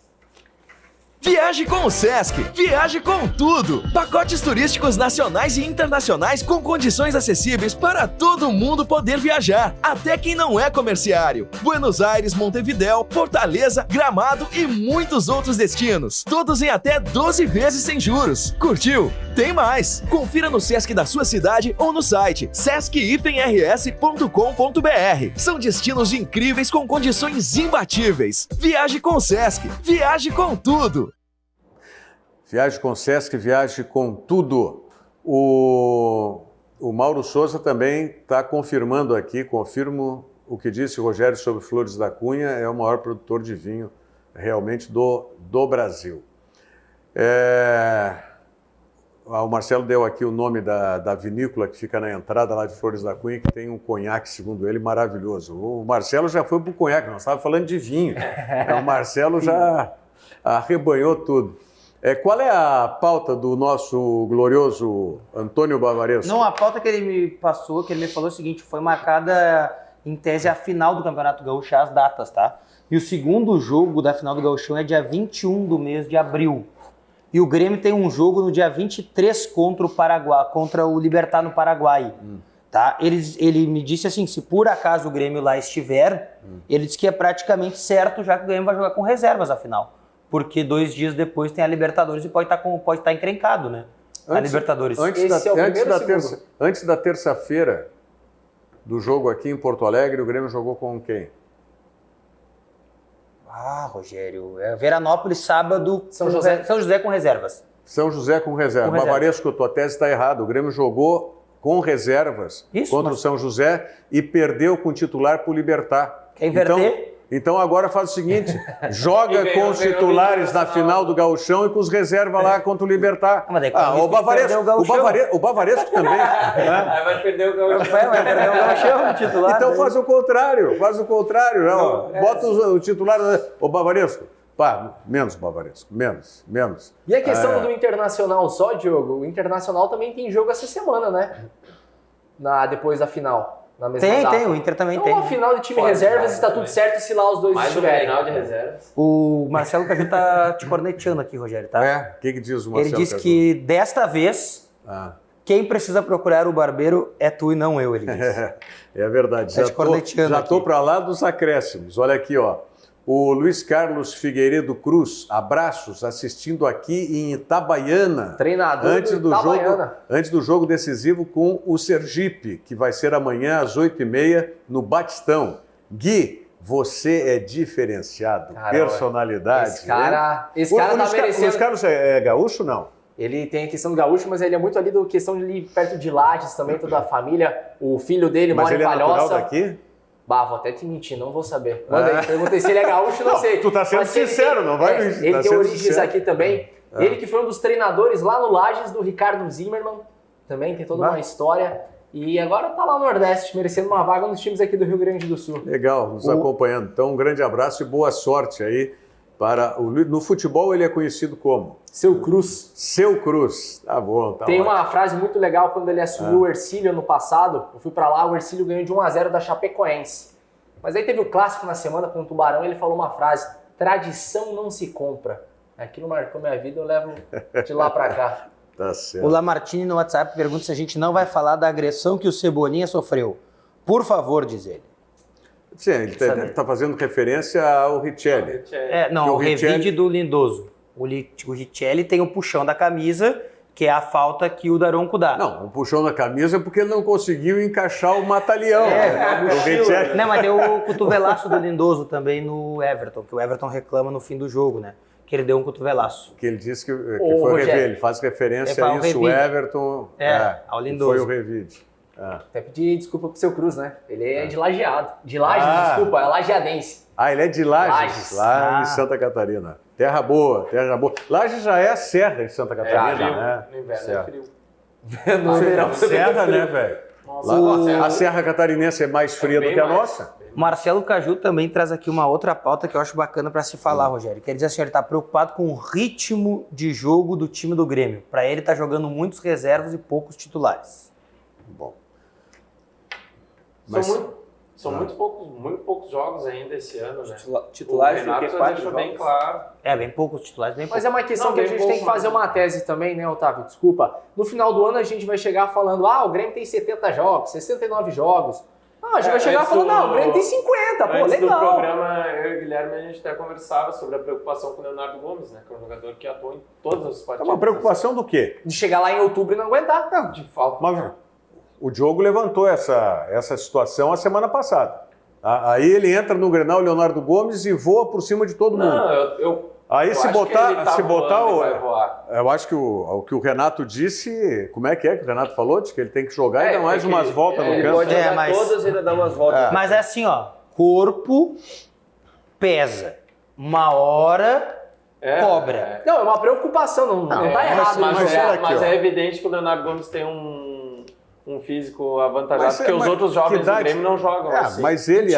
Viaje com o Sesc, viaje com tudo! Pacotes turísticos nacionais e internacionais com condições acessíveis para todo mundo poder viajar, até quem não é comerciário. Buenos Aires, Montevidéu, Fortaleza, Gramado e muitos outros destinos. Todos em até 12 vezes sem juros. Curtiu? Tem mais! Confira no Sesc da sua cidade ou no site sesc-rs.com.br. São destinos incríveis com condições imbatíveis. Viaje com o Sesc, viaje com tudo! Viaje com o Sesc, viaje com tudo. O Mauro Souza também está confirmando aqui, confirmo o que disse o Rogério sobre Flores da Cunha, é o maior produtor de vinho realmente do Brasil. O Marcelo deu aqui o nome da vinícola que fica na entrada lá de Flores da Cunha, que tem um conhaque, segundo ele, maravilhoso. O Marcelo já foi para o conhaque, nós estávamos falando de vinho. O Marcelo já arrebanhou tudo. Qual é a pauta do nosso glorioso Antônio Bavaresco? Não, a pauta que ele me passou, que ele me falou é o seguinte: foi marcada em tese a final do Campeonato Gaúcho, as datas, tá? E o segundo jogo da final do Gauchão é dia 21 do mês de abril. E o Grêmio tem um jogo no dia 23 contra o Paraguai, contra o Libertad no Paraguai. Tá? Ele me disse assim, se por acaso o Grêmio lá estiver, ele disse que é praticamente certo, já que o Grêmio vai jogar com reservas a final. Porque 2 dias depois tem a Libertadores e pode estar encrencado, né? a Libertadores. Antes da terça-feira do jogo aqui em Porto Alegre, o Grêmio jogou com quem? Rogério, Veranópolis, sábado, São José com reservas. São José com reserva. Bavaresco, tua tese está errada. O Grêmio jogou com reservas contra o São José e perdeu com o titular para o Libertad. Quer inverter? Então agora faz o seguinte, joga com os titulares na final do Gauchão e com os reservas lá contra o Libertad. O Bavaresco também. Aí vai perder o Gauchão. Vai perder o Gauchão, o titular. Então faz o contrário. Bota o titular, o Bavaresco. Menos Bavaresco, menos. E a questão do Internacional só, Diogo? O Internacional também tem jogo essa semana, né? Depois da final. Na mesma data. O Inter também então, tem. Então, a final de time reservas está tudo certo se lá os dois estiverem. Mais um final de reservas. O Marcelo Caju tá te corneteando aqui, Rogério, tá? O que diz o Marcelo Ele disse Caju? que desta vez, quem precisa procurar o barbeiro é tu e não eu, ele disse. É verdade. Tá te corneteando Já aqui. estou para lá dos acréscimos. Olha aqui, ó. O Luiz Carlos Figueiredo Cruz, abraços, assistindo aqui em Itabaiana. Treinador antes do jogo decisivo com o Sergipe, que vai ser amanhã às 8h30 no Batistão. Gui, você é diferenciado, personalidade. Esse cara tá merecendo. O Luiz Carlos é gaúcho, não? Ele tem a questão do gaúcho, mas ele é muito ali da questão de ali perto de Lages também, toda a família. O filho dele mora em Palhoça. Mas ele é natural daqui? Vou até te mentir, não vou saber. Manda aí, perguntei se ele é gaúcho, não sei. Tu tá sendo sincero, não vai me Ele tem origens aqui também. Ele que foi um dos treinadores lá no Lages do Ricardo Zimmermann, também tem toda uma história. E agora tá lá no Nordeste, merecendo uma vaga nos times aqui do Rio Grande do Sul. Legal, nos acompanhando. Então, um grande abraço e boa sorte aí. No futebol ele é conhecido como? Seu Cruz. Seu Cruz. Tá bom, tá Tem ótimo. uma frase muito legal quando ele assumiu o Hercílio ano passado. Eu fui pra lá, o Hercílio ganhou de 1-0 da Chapecoense. Mas aí teve o clássico na semana com o Tubarão e ele falou uma frase: tradição não se compra. Aquilo marcou minha vida, eu levo de lá pra cá. Tá certo. O Lamartine no WhatsApp pergunta se a gente não vai falar da agressão que o Cebolinha sofreu. Por favor, diz ele. Sim, ele está fazendo referência ao Richelli. O revide do Lindoso. O Richelli tem o puxão da camisa, que é a falta que o Daronco dá. Não, o puxão da camisa é porque ele não conseguiu encaixar o mata-leão. Não, mas deu o cotovelaço do Lindoso também no Everton, que o Everton reclama no fim do jogo, né? Que ele deu um cotovelaço. Que ele disse que foi o revide. Ele faz referência a isso, o Everton. Ao Lindoso. Foi o revide. Até pedir desculpa pro seu Cruz, né? Ele é de Lajeado. De Lajes, desculpa, é lajeadense. Ele é de Lajes, lá em Santa Catarina. Terra boa, terra boa. Lajes já é a serra em Santa Catarina, né? No inverno é frio. No verão serra, né, velho? A serra catarinense é mais fria do que a nossa. Marcelo Caju também traz aqui uma outra pauta que eu acho bacana para se falar, Rogério. Quer dizer assim, ele está preocupado com o ritmo de jogo do time do Grêmio. Para ele, tá jogando muitos reservas e poucos titulares. Bom. São muito poucos jogos ainda esse ano, né? Titulares do que 4 jogos. Bem claro. Bem poucos titulares, bem poucos. Mas é uma questão que a gente tem que fazer uma tese também, né, Otávio? Desculpa. No final do ano a gente vai chegar falando, o Grêmio tem 70 jogos, 69 jogos. A gente vai chegar falando, o Grêmio tem 50, pô, antes legal. No programa, eu e o Guilherme, a gente até conversava sobre a preocupação com o Leonardo Gomes, né? Que é um jogador que atua em todas as partidas. É uma preocupação do quê? De chegar lá em outubro e não aguentar. De falta. Mas o Diogo levantou essa situação a semana passada. Aí ele entra no Grenal, Leonardo Gomes, e voa por cima de todo mundo. Aí se botar eu acho que o que o Renato disse, como é que o Renato falou? Diz que ele tem que jogar e dar mais umas voltas no campo. Ele pode jogar todas e ainda dar umas voltas. Mas é assim, corpo pesa. Uma hora cobra. Não, é uma preocupação, não tá errado. Mas é evidente que o Leonardo Gomes tem um físico avantajado, porque os outros jovens do Grêmio não jogam assim. Mas ele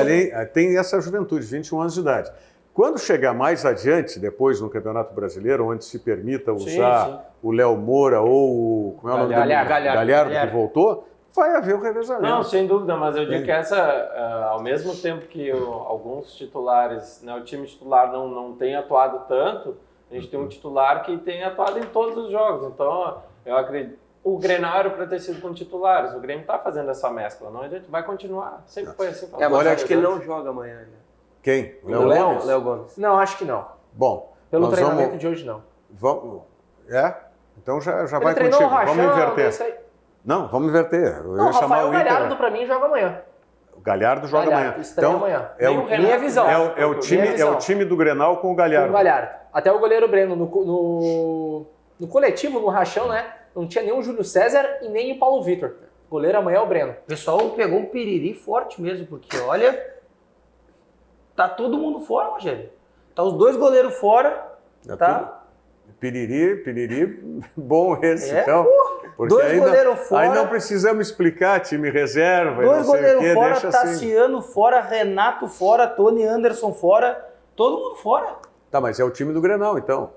tem essa juventude, 21 anos de idade. Quando chegar mais adiante, depois no Campeonato Brasileiro, onde se permita usar o Léo Moura ou o Galhardo que voltou, vai haver o revezamento. Não, sem dúvida, mas eu digo que ao mesmo tempo que alguns titulares, né, o time titular não tem atuado tanto, a gente tem um titular que tem atuado em todos os jogos. Então, eu acredito. O Grenal era para ter sido com titulares. O Grêmio está fazendo essa mescla. Não, a gente vai continuar. Sempre foi assim. Mas acho que ele não joga amanhã. Né? Quem? Léo Gomes? Não, acho que não. Bom. Pelo treinamento de hoje, não. Vamos. Então já Ele vai treinou contigo, o Rachão, vamos inverter. isso aí. Não, vamos inverter. Eu Não, ia chamar Rafael o Inter. Galhardo pra mim joga amanhã. O Galhardo joga amanhã. Estreia Então, amanhã. é o, Minha visão. é o time do Grenal com o Galhardo. Com o Galhardo. Até o goleiro Breno no coletivo, no Rachão, né? Não tinha nem o Júlio César e nem o Paulo Vitor. O goleiro amanhã é o Breno. O pessoal pegou um piriri forte mesmo, porque olha, tá todo mundo fora, Rogério. Tá os 2 goleiros fora, tá? Piriri, bom esse, então. Porque 2 goleiros fora. Aí não precisamos explicar time reserva. 2 goleiros fora, deixa Tassiano fora, Renato fora, Tony Anderson fora, todo mundo fora. Tá, mas é o time do Grenal, então.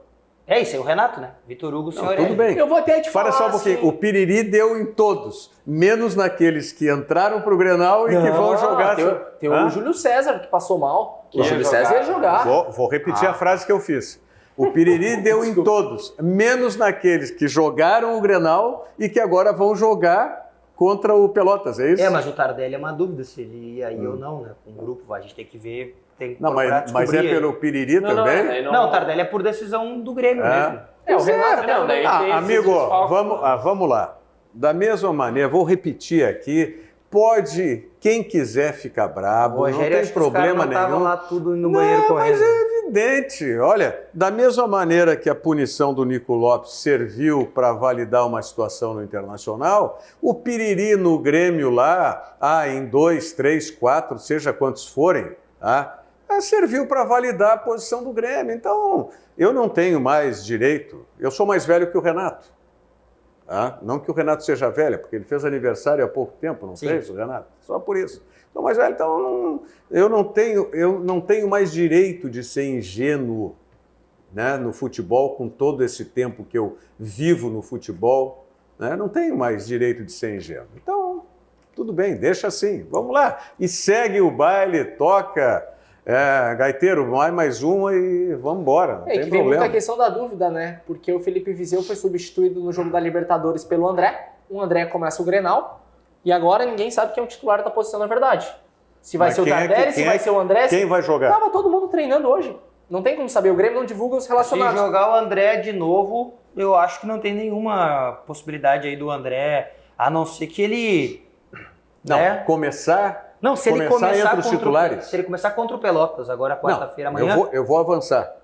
É isso aí, o Renato, né? Vitor Hugo, Não, tudo bem. Eu vou até te falar Para só um pouquinho. assim... O Piriri deu em todos, menos naqueles que entraram pro Grenal e que vão jogar. Tem o Júlio César, que passou mal. O Júlio César ia jogar. Vou repetir a frase que eu fiz. O Piriri deu em todos, menos naqueles que jogaram o Grenal e que agora vão jogar contra o Pelotas, é isso? É, mas o Tardelli é uma dúvida se ele ia ir ou não, né? Com o grupo, a gente tem que ver. Não, mas é pelo Piriri também? Não, o Tardelli é por decisão do Grêmio mesmo. O Renato não, daí tem amigo, esses vamos lá. Da mesma maneira, vou repetir aqui, quem quiser ficar bravo, Rogério, não tem problema não nenhum. lá tudo no banheiro correndo. Mas é evidente. Olha, da mesma maneira que a punição do Nico Lopes serviu para validar uma situação no Internacional, o Piriri no Grêmio lá, em 2, 3, 4, seja quantos forem, serviu para validar a posição do Grêmio. Então, eu não tenho mais direito. Eu sou mais velho que o Renato. Não que o Renato seja velho, porque ele fez aniversário há pouco tempo, não fez o Renato? Só por isso. Então, mais velho, então eu não tenho mais direito de ser ingênuo, né, no futebol, com todo esse tempo que eu vivo no futebol, né, não tenho mais direito de ser ingênuo. Então, tudo bem, deixa assim, vamos lá. E segue o baile, toca... gaiteiro, mais uma e vamos embora. Não tem que vem problema. muita questão da dúvida, né? Porque o Felipe Viseu foi substituído no jogo da Libertadores pelo André. O André começa o Grenal. E agora ninguém sabe quem é o titular da posição, na verdade. Se vai ser o Tardelli, se vai ser o André. Quem vai jogar? Tava todo mundo treinando hoje. Não tem como saber. O Grêmio não divulga os relacionados. Se jogar o André de novo, eu acho que não tem nenhuma possibilidade aí do André, a não ser que ele... Não, começar... Não, se ele começar entre os titulares. Se ele começar contra o Pelotas, agora quarta-feira, amanhã... Eu vou avançar.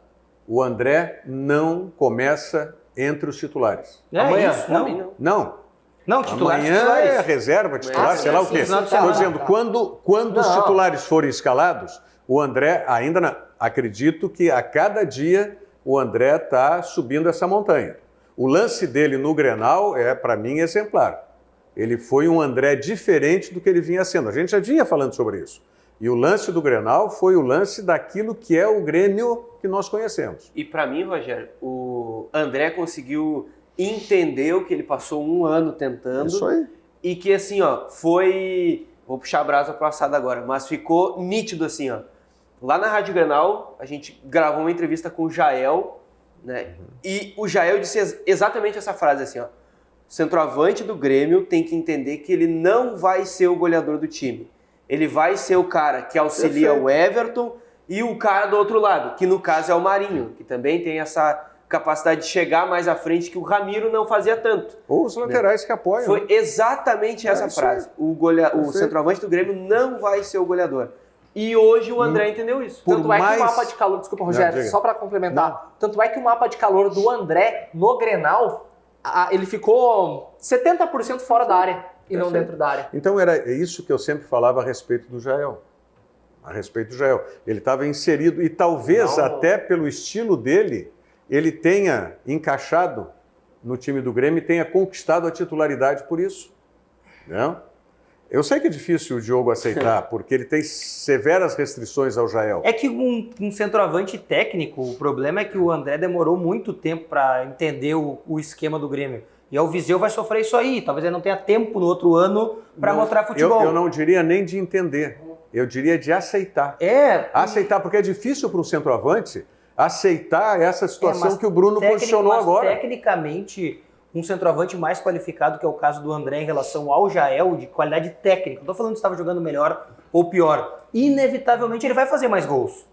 O André não começa entre os titulares. Amanhã? Isso, Não, titulares. Amanhã é reserva, titular, sei lá o quê. Estou dizendo, quando os titulares forem escalados, o André ainda não. Acredito que a cada dia o André está subindo essa montanha. O lance dele no Grenal é, para mim, exemplar. Ele foi um André diferente do que ele vinha sendo. A gente já vinha falando sobre isso. E o lance do Grenal foi o lance daquilo que é o Grêmio que nós conhecemos. E para mim, Rogério, o André conseguiu entender o que ele passou um ano tentando. Isso aí. E que assim, foi... Vou puxar a brasa pro assado agora, mas ficou nítido assim, Lá na Rádio Grenal, a gente gravou uma entrevista com o Jael, né? E o Jael disse exatamente essa frase assim, o centroavante do Grêmio tem que entender que ele não vai ser o goleador do time. Ele vai ser o cara que auxilia o Everton e o cara do outro lado, que no caso é o Marinho, que também tem essa capacidade de chegar mais à frente que o Ramiro não fazia tanto. Ou os laterais que apoiam. Foi exatamente essa frase. O centroavante do Grêmio não vai ser o goleador. E hoje o André entendeu isso. Tanto é que o mapa de calor... Desculpa, Rogério, só para complementar. Tanto é que o mapa de calor do André no Grenal, ele ficou 70% fora da área e não dentro da área. Então era isso que eu sempre falava a respeito do Jael. Ele estava inserido e talvez até pelo estilo dele, ele tenha encaixado no time do Grêmio e tenha conquistado a titularidade por isso. Né? Eu sei que é difícil o Diogo aceitar, porque ele tem severas restrições ao Jael. É que um centroavante técnico, o problema é que o André demorou muito tempo para entender o esquema do Grêmio. E o Viseu vai sofrer isso aí. Talvez ele não tenha tempo no outro ano para mostrar futebol. Eu não diria nem de entender. Eu diria de aceitar. Aceitar, porque é difícil para um centroavante aceitar essa situação que o Bruno posicionou agora. Tecnicamente, um centroavante mais qualificado, que é o caso do André em relação ao Jael, de qualidade técnica. Não estou falando se estava jogando melhor ou pior. Inevitavelmente ele vai fazer mais gols.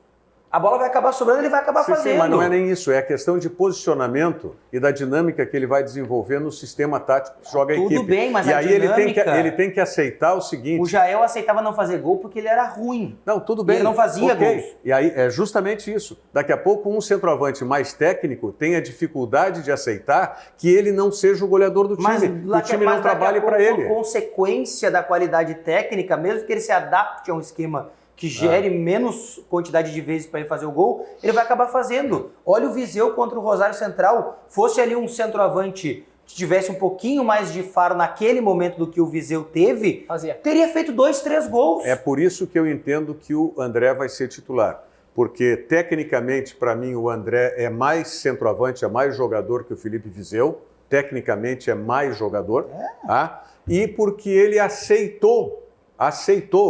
A bola vai acabar sobrando, ele vai acabar fazendo. Sim, mas não é nem isso, é a questão de posicionamento e da dinâmica que ele vai desenvolver no sistema tático que joga a equipe. Tudo bem, mas e a aí dinâmica... ele tem que aceitar o seguinte... O Jael aceitava não fazer gol porque ele era ruim. Não, tudo bem. Ele não fazia gols. E aí é justamente isso. Daqui a pouco um centroavante mais técnico tem a dificuldade de aceitar que ele não seja o goleador do time, que o time não trabalhe para ele. Por consequência da qualidade técnica, mesmo que ele se adapte a um esquema que gere menos quantidade de vezes para ele fazer o gol, ele vai acabar fazendo. Olha o Viseu contra o Rosário Central. Fosse ali um centroavante que tivesse um pouquinho mais de faro naquele momento do que o Viseu teve, teria feito 2, 3 gols. É por isso que eu entendo que o André vai ser titular. Porque, tecnicamente, para mim, o André é mais centroavante, é mais jogador que o Felipe Viseu. Tecnicamente, é mais jogador. Tá? E porque ele aceitou,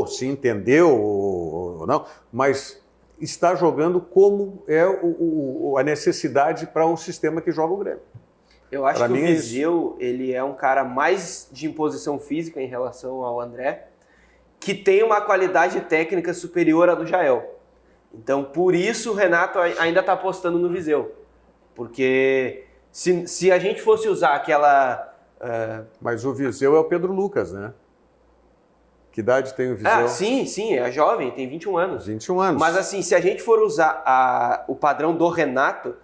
se entendeu ou não, mas está jogando como é a necessidade para o sistema que joga o Grêmio. Eu acho que o Viseu, ele é um cara mais de imposição física em relação ao André, que tem uma qualidade técnica superior à do Jael. Então, por isso, o Renato ainda está apostando no Viseu. Porque se a gente fosse usar aquela... Mas o Viseu é o Pedro Lucas, né? Que idade tem o Viseu? Ah, sim, é jovem, tem 21 anos. 21 anos. Mas assim, se a gente for usar o padrão do Renato,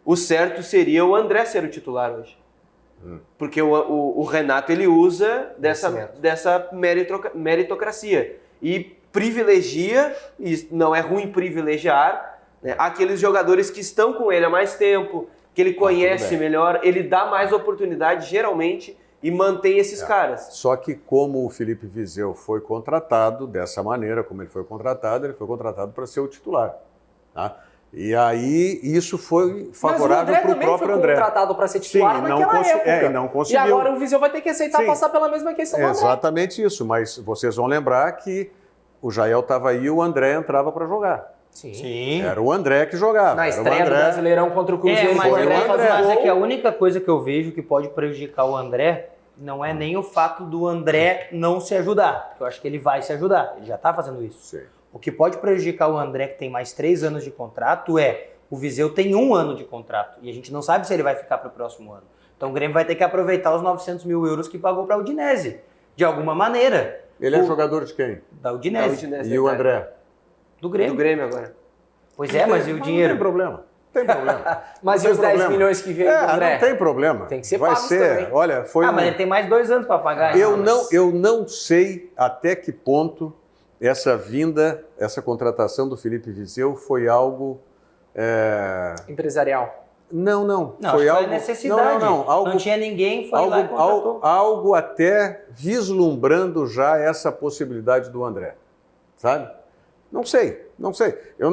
o certo seria o André ser o titular hoje. Porque o Renato, ele usa dessa meritocracia. E privilegia, e não é ruim privilegiar, né, aqueles jogadores que estão com ele há mais tempo, que ele conhece melhor, ele dá mais oportunidade, geralmente, e mantém esses caras. Só que como o Felipe Viseu foi contratado dessa maneira, como ele foi contratado para ser o titular. Tá? E aí isso foi favorável para o próprio André. Mas o André também foi contratado para ser titular naquela época. Não conseguiu. E agora o Viseu vai ter que aceitar passar pela mesma questão do André. Exatamente isso, mas vocês vão lembrar que o Jael estava aí e o André entrava para jogar. Sim. Era o André que jogava. Na estreia do Brasileirão contra o Cruzeiro. Mas é que a única coisa que eu vejo que pode prejudicar o André não é nem o fato do André não se ajudar, porque eu acho que ele vai se ajudar, ele já está fazendo isso. Sim. O que pode prejudicar o André, que tem mais 3 anos de contrato, o Viseu tem 1 ano de contrato, e a gente não sabe se ele vai ficar para o próximo ano. Então o Grêmio vai ter que aproveitar os 900 mil euros que pagou para a Udinese, de alguma maneira. Ele é jogador de quem? Da Udinese. E o André? Do Grêmio. Do Grêmio agora. Pois é, mas e o dinheiro? Não tem problema. Tem problema. Mas e os 10 milhões que veio do André? Não tem problema. Tem que ser vai pagos ser, também. Olha, foi mas ele tem mais 2 anos para pagar. Eu não sei até que ponto essa contratação do Felipe Viseu foi algo... empresarial. Não. Foi algo... necessidade. Não tinha ninguém, foi lá e contratou. Algo até vislumbrando já essa possibilidade do André, sabe? Não sei. Eu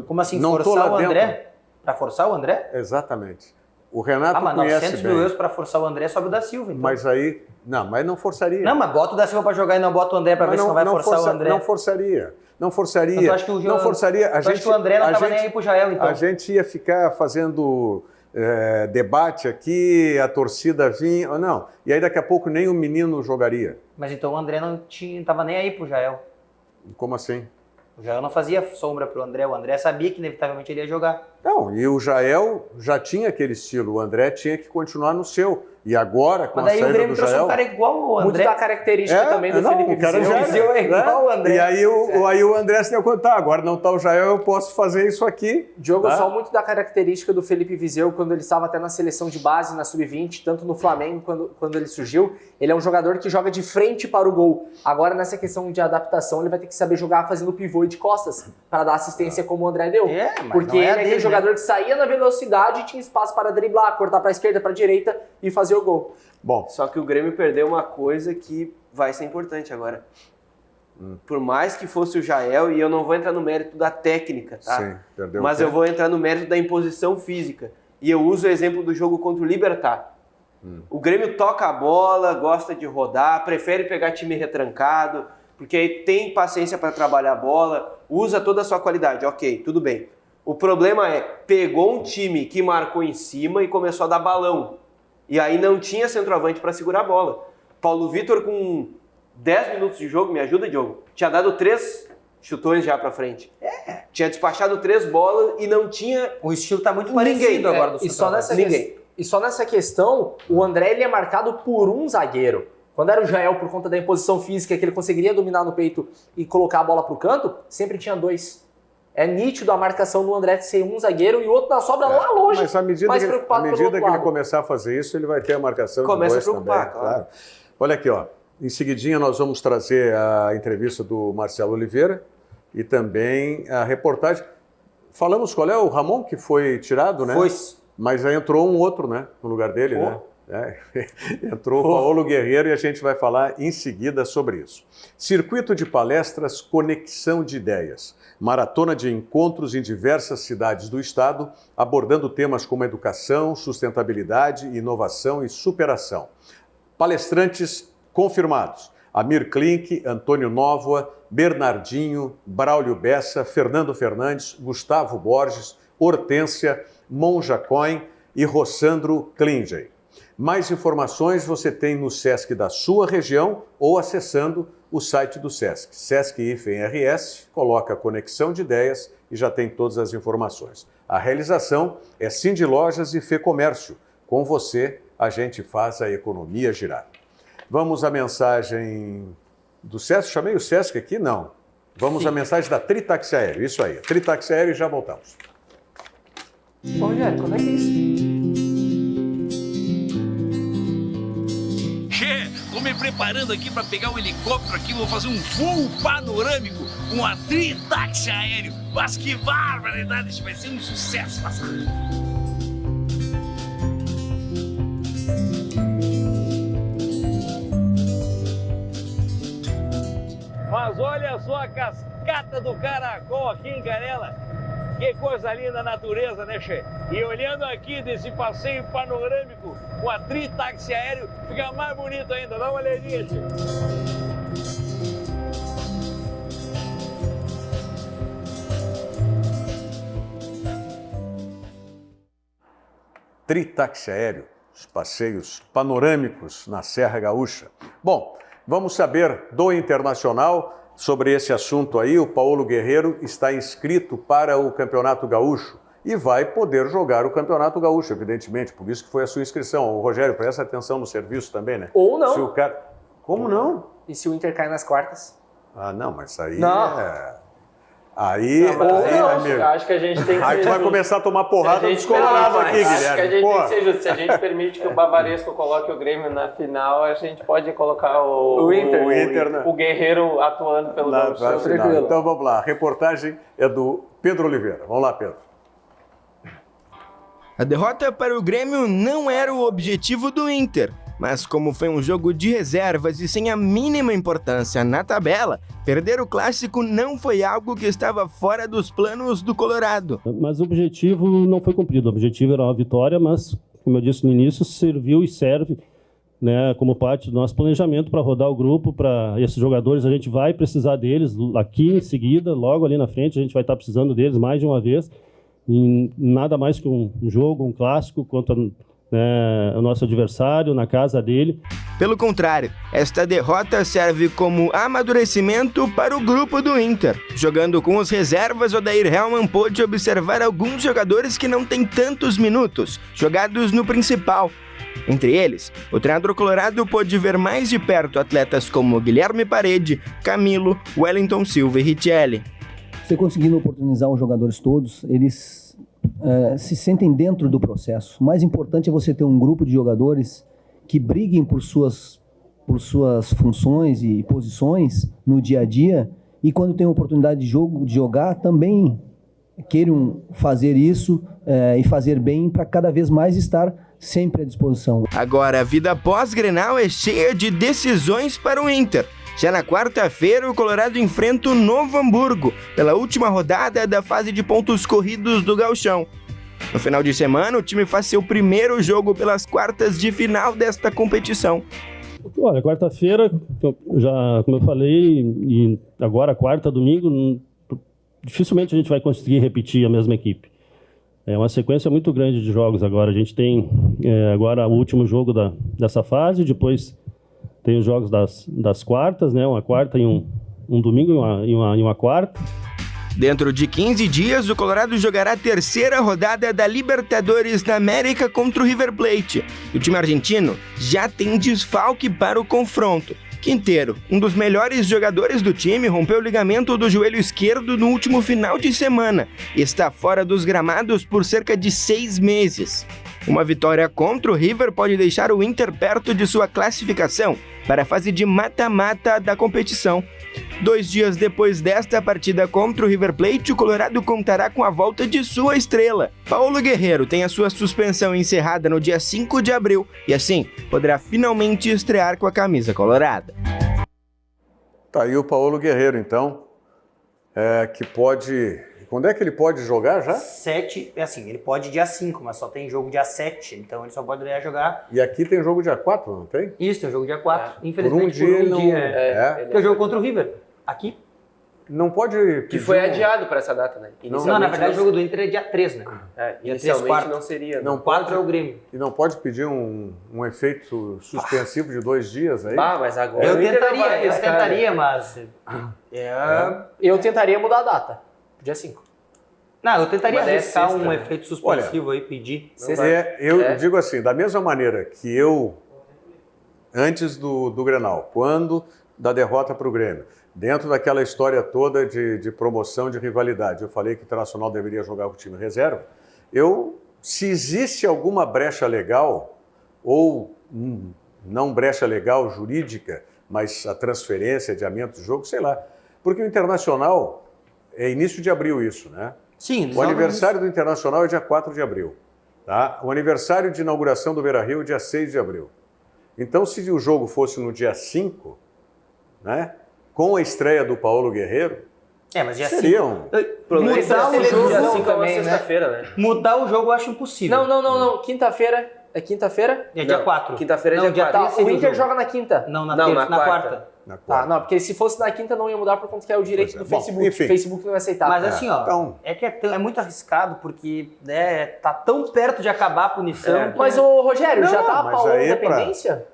Como assim, não forçar o André? Para forçar o André? Exatamente. O Renato mas conhece 900 bem. mil euros para forçar o André sobe o da Silva, então. Mas aí... mas não forçaria. Não, mas bota o da Silva para jogar e não bota o André para ver se não vai forçar o André. Não forçaria. Então, acho que não forçaria. Acho que o André não estava nem aí pro Jael, então. A gente ia ficar fazendo debate aqui, a torcida vinha... Não. E aí daqui a pouco nem o menino jogaria. Mas então o André não estava nem aí pro Jael. Como assim? O Jael não fazia sombra pro André. O André sabia que inevitavelmente ele ia jogar. Não, e o Jael já tinha aquele estilo. O André tinha que continuar no seu. E agora, com a saída do Jael... Mas daí o Grêmio trouxe um cara igual ao André. Muito da característica também do Felipe Viseu. O Viseu é igual ao André. E aí o André se deu conta, agora não está o Jael, eu posso fazer isso aqui. Diogo, só muito da característica do Felipe Viseu, quando ele estava até na seleção de base, na Sub-20, tanto no Flamengo, quando ele surgiu, ele é um jogador que joga de frente para o gol. Agora, nessa questão de adaptação, ele vai ter que saber jogar fazendo pivô e de costas, para dar assistência como o André deu. Porque ele é aquele jogador que saía na velocidade e tinha espaço para driblar, cortar para a esquerda, para a direita e fazer o gol. Bom, só que o Grêmio perdeu uma coisa que vai ser importante agora. Por mais que fosse o Jael, e eu não vou entrar no mérito da técnica, tá? Sim, perdeu. Mas eu vou entrar no mérito da imposição física. E eu uso o exemplo do jogo contra o Libertad. O Grêmio toca a bola, gosta de rodar, prefere pegar time retrancado, porque aí tem paciência para trabalhar a bola, usa toda a sua qualidade. Ok, tudo bem. O problema é, pegou um time que marcou em cima e começou a dar balão. E aí não tinha centroavante para segurar a bola. Paulo Vitor com 10 minutos de jogo, me ajuda, Diogo, tinha dado 3 chutões já pra frente. Tinha despachado 3 bolas e não tinha... O estilo tá muito parecido agora do E só nessa questão, o André ele é marcado por um zagueiro. Quando era o Jael, por conta da imposição física, que ele conseguiria dominar no peito e colocar a bola pro canto, sempre tinha 2. É nítido a marcação do André ser um zagueiro e o outro na sobra lá longe, mas à medida mais que, preocupado à medida pelo que ele começar a fazer isso, ele vai ter a marcação Começa de 2 a preocupar, também. claro. Olha aqui, ó. Em seguidinha nós vamos trazer a entrevista do Marcelo Oliveira e também a reportagem. Falamos qual é o Ramon que foi tirado, né? Foi. Mas aí entrou um outro, né? No lugar dele, né? Entrou o Paulo Guerreiro e a gente vai falar em seguida sobre isso. Circuito de palestras Conexão de Ideias. Maratona de encontros em diversas cidades do estado, abordando temas como educação, sustentabilidade, inovação e superação. Palestrantes confirmados: Amir Klink, Antônio Nóvoa, Bernardinho, Braulio Bessa, Fernando Fernandes, Gustavo Borges, Hortência, Monja Coin e Rossandro Klingen. Mais informações você tem no Sesc da sua região ou acessando o site do Sesc, Sesc-RS, coloca Conexão de Ideias e já tem todas as informações. A realização é Cindy Lojas e Fê Comércio. Com você, a gente faz a economia girar. Vamos à mensagem do Sesc. Chamei o Sesc aqui? Não. Vamos à mensagem da Tritaxi Aéreo. Isso aí, Tritaxi Aéreo e já voltamos. Bom, Rogério, como é que é isso? Tô me preparando aqui para pegar um helicóptero aqui, vou fazer um voo panorâmico com a Tritaxi Aéreo. Mas que barbaridade, isso vai ser um sucesso, passagem. Mas olha só a cascata do Caracol aqui em Canela. Que coisa linda a natureza, né, Che? E olhando aqui desse passeio panorâmico com a Tritaxi Aéreo, fica mais bonito ainda. Dá uma olhadinha, Che. Tritaxi Aéreo, os passeios panorâmicos na Serra Gaúcha. Bom, vamos saber do Internacional. Sobre esse assunto aí, o Paulo Guerreiro está inscrito para o Campeonato Gaúcho e vai poder jogar o Campeonato Gaúcho, evidentemente, por isso que foi a sua inscrição. O Rogério, presta atenção no serviço também, né? Ou não. Se o cara... Como não? E se o Inter cai nas quartas? Ah, não, mas aí Não. Aí, amigo, acho que a gente tem que aí tu vai começar a tomar porrada dos colorados aqui, Guilherme. Acho que a gente tem que ser justo. Se a gente permite que o Bavaresco coloque o Grêmio na final, a gente pode colocar o Guerreiro atuando pelo Gaúcho. Então vamos lá, a reportagem é do Pedro Oliveira. Vamos lá, Pedro. A derrota para o Grêmio não era o objetivo do Inter, mas como foi um jogo de reservas e sem a mínima importância na tabela, perder o clássico não foi algo que estava fora dos planos do Colorado. Mas o objetivo não foi cumprido, o objetivo era uma vitória, mas, como eu disse no início, serviu e serve, né, como parte do nosso planejamento para rodar o grupo, para esses jogadores a gente vai precisar deles aqui em seguida, logo ali na frente a gente vai estar precisando deles mais de uma vez, e nada mais que um jogo, um clássico contra o nosso adversário, na casa dele. Pelo contrário, esta derrota serve como amadurecimento para o grupo do Inter. Jogando com os reservas, Odair Hellmann pôde observar alguns jogadores que não têm tantos minutos, jogados no principal. Entre eles, o treinador colorado pôde ver mais de perto atletas como Guilherme Parede, Camilo, Wellington Silva e Richelli. Você conseguindo oportunizar os jogadores todos, eles se sentem dentro do processo. O mais importante é você ter um grupo de jogadores que briguem por suas funções e posições no dia a dia e quando tem a oportunidade de jogar, também queiram fazer isso e fazer bem para cada vez mais estar sempre à disposição. Agora, a vida pós-Grenal é cheia de decisões para o Inter. Já na quarta-feira, o Colorado enfrenta o Novo Hamburgo, pela última rodada da fase de pontos corridos do Gauchão. No final de semana, o time faz seu primeiro jogo pelas quartas de final desta competição. Olha, quarta-feira, já como eu falei, e agora quarta, domingo, dificilmente a gente vai conseguir repetir a mesma equipe. É uma sequência muito grande de jogos agora. A gente tem agora o último jogo dessa fase, depois tem os jogos das quartas, né? Uma quarta e um domingo e uma quarta. Dentro de 15 dias, o Colorado jogará a terceira rodada da Libertadores da América contra o River Plate. E o time argentino já tem desfalque para o confronto. Quinteiro, um dos melhores jogadores do time, rompeu o ligamento do joelho esquerdo no último final de semana e está fora dos gramados por cerca de 6 meses. Uma vitória contra o River pode deixar o Inter perto de sua classificação para a fase de mata-mata da competição. 2 dias depois desta partida contra o River Plate, o Colorado contará com a volta de sua estrela. Paulo Guerreiro tem a sua suspensão encerrada no dia 5 de abril e assim poderá finalmente estrear com a camisa colorada. Tá aí o Paulo Guerreiro, então, que pode... Quando é que ele pode jogar já? 7, ele pode dia 5, mas só tem jogo dia 7, então ele só poderia jogar... E aqui tem jogo dia 4, não tem? Isso, tem jogo dia 4, infelizmente por um dia. Que é o jogo contra o River, aqui. Não pode pedir... Que foi adiado para essa data, né? Não, na verdade o jogo do Inter é dia 3, né? Inicialmente não seria. Não 4 é o Grêmio. E não pode pedir um efeito suspensivo de 2 dias aí? Mas agora eu tentaria, mas... Eu tentaria mudar a data, dia 5. Não, eu tentaria arriscar um efeito suspensivo aí, pedir. Eu digo assim, da mesma maneira que eu, antes do Grenal, quando da derrota para o Grêmio, dentro daquela história toda de promoção, de rivalidade, eu falei que o Internacional deveria jogar com o time reserva, se existe alguma brecha legal, ou não brecha legal jurídica, mas a transferência, adiamento do jogo, sei lá. Porque o Internacional, é início de abril isso, né? Sim. O aniversário do Internacional é dia 4 de abril. Tá? O aniversário de inauguração do Beira-Rio é dia 6 de abril. Então, se o jogo fosse no dia 5, né, com a estreia do Paulo Guerreiro, mas dia seriam... Mudar o jogo dia 5 também, é uma sexta-feira, né? Mudar o jogo eu acho impossível. Não. Quinta-feira. É quinta-feira? É dia 4. Quinta-feira é dia 4. O Inter joga na quinta. Não, na quarta. Não, porque se fosse na quinta não ia mudar por conta que é o direito do Facebook. Enfim. O Facebook não ia aceitar. Mas assim, é muito arriscado porque tá tão perto de acabar a punição. Mas o Rogério, já tá a Paulo dependência?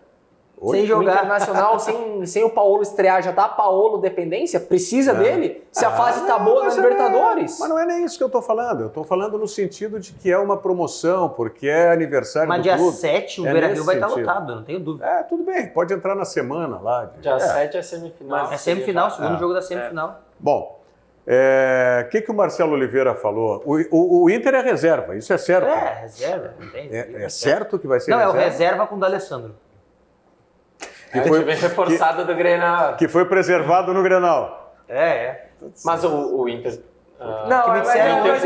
Sem jogar. O Internacional, sem o Paulo estrear, já tá a Paulo dependência? Precisa dele? Se a fase tá boa na Libertadores? Mas não é nem isso que eu tô falando. Eu tô falando no sentido de que é uma promoção, porque é aniversário do clube. Mas dia 7 o Beira-Rio vai estar lotado, não tenho dúvida. Tudo bem, pode entrar na semana lá. Dia 7 é semifinal. É semifinal, segundo jogo da semifinal. Bom, o que o Marcelo Oliveira falou? O Inter é reserva, isso é certo? Reserva. Não tem, é certo que vai ser reserva? Não, é o reserva com o D'Alessandro. Que foi bem reforçado do Grenal. Que foi preservado no Grenal. Mas o Inter...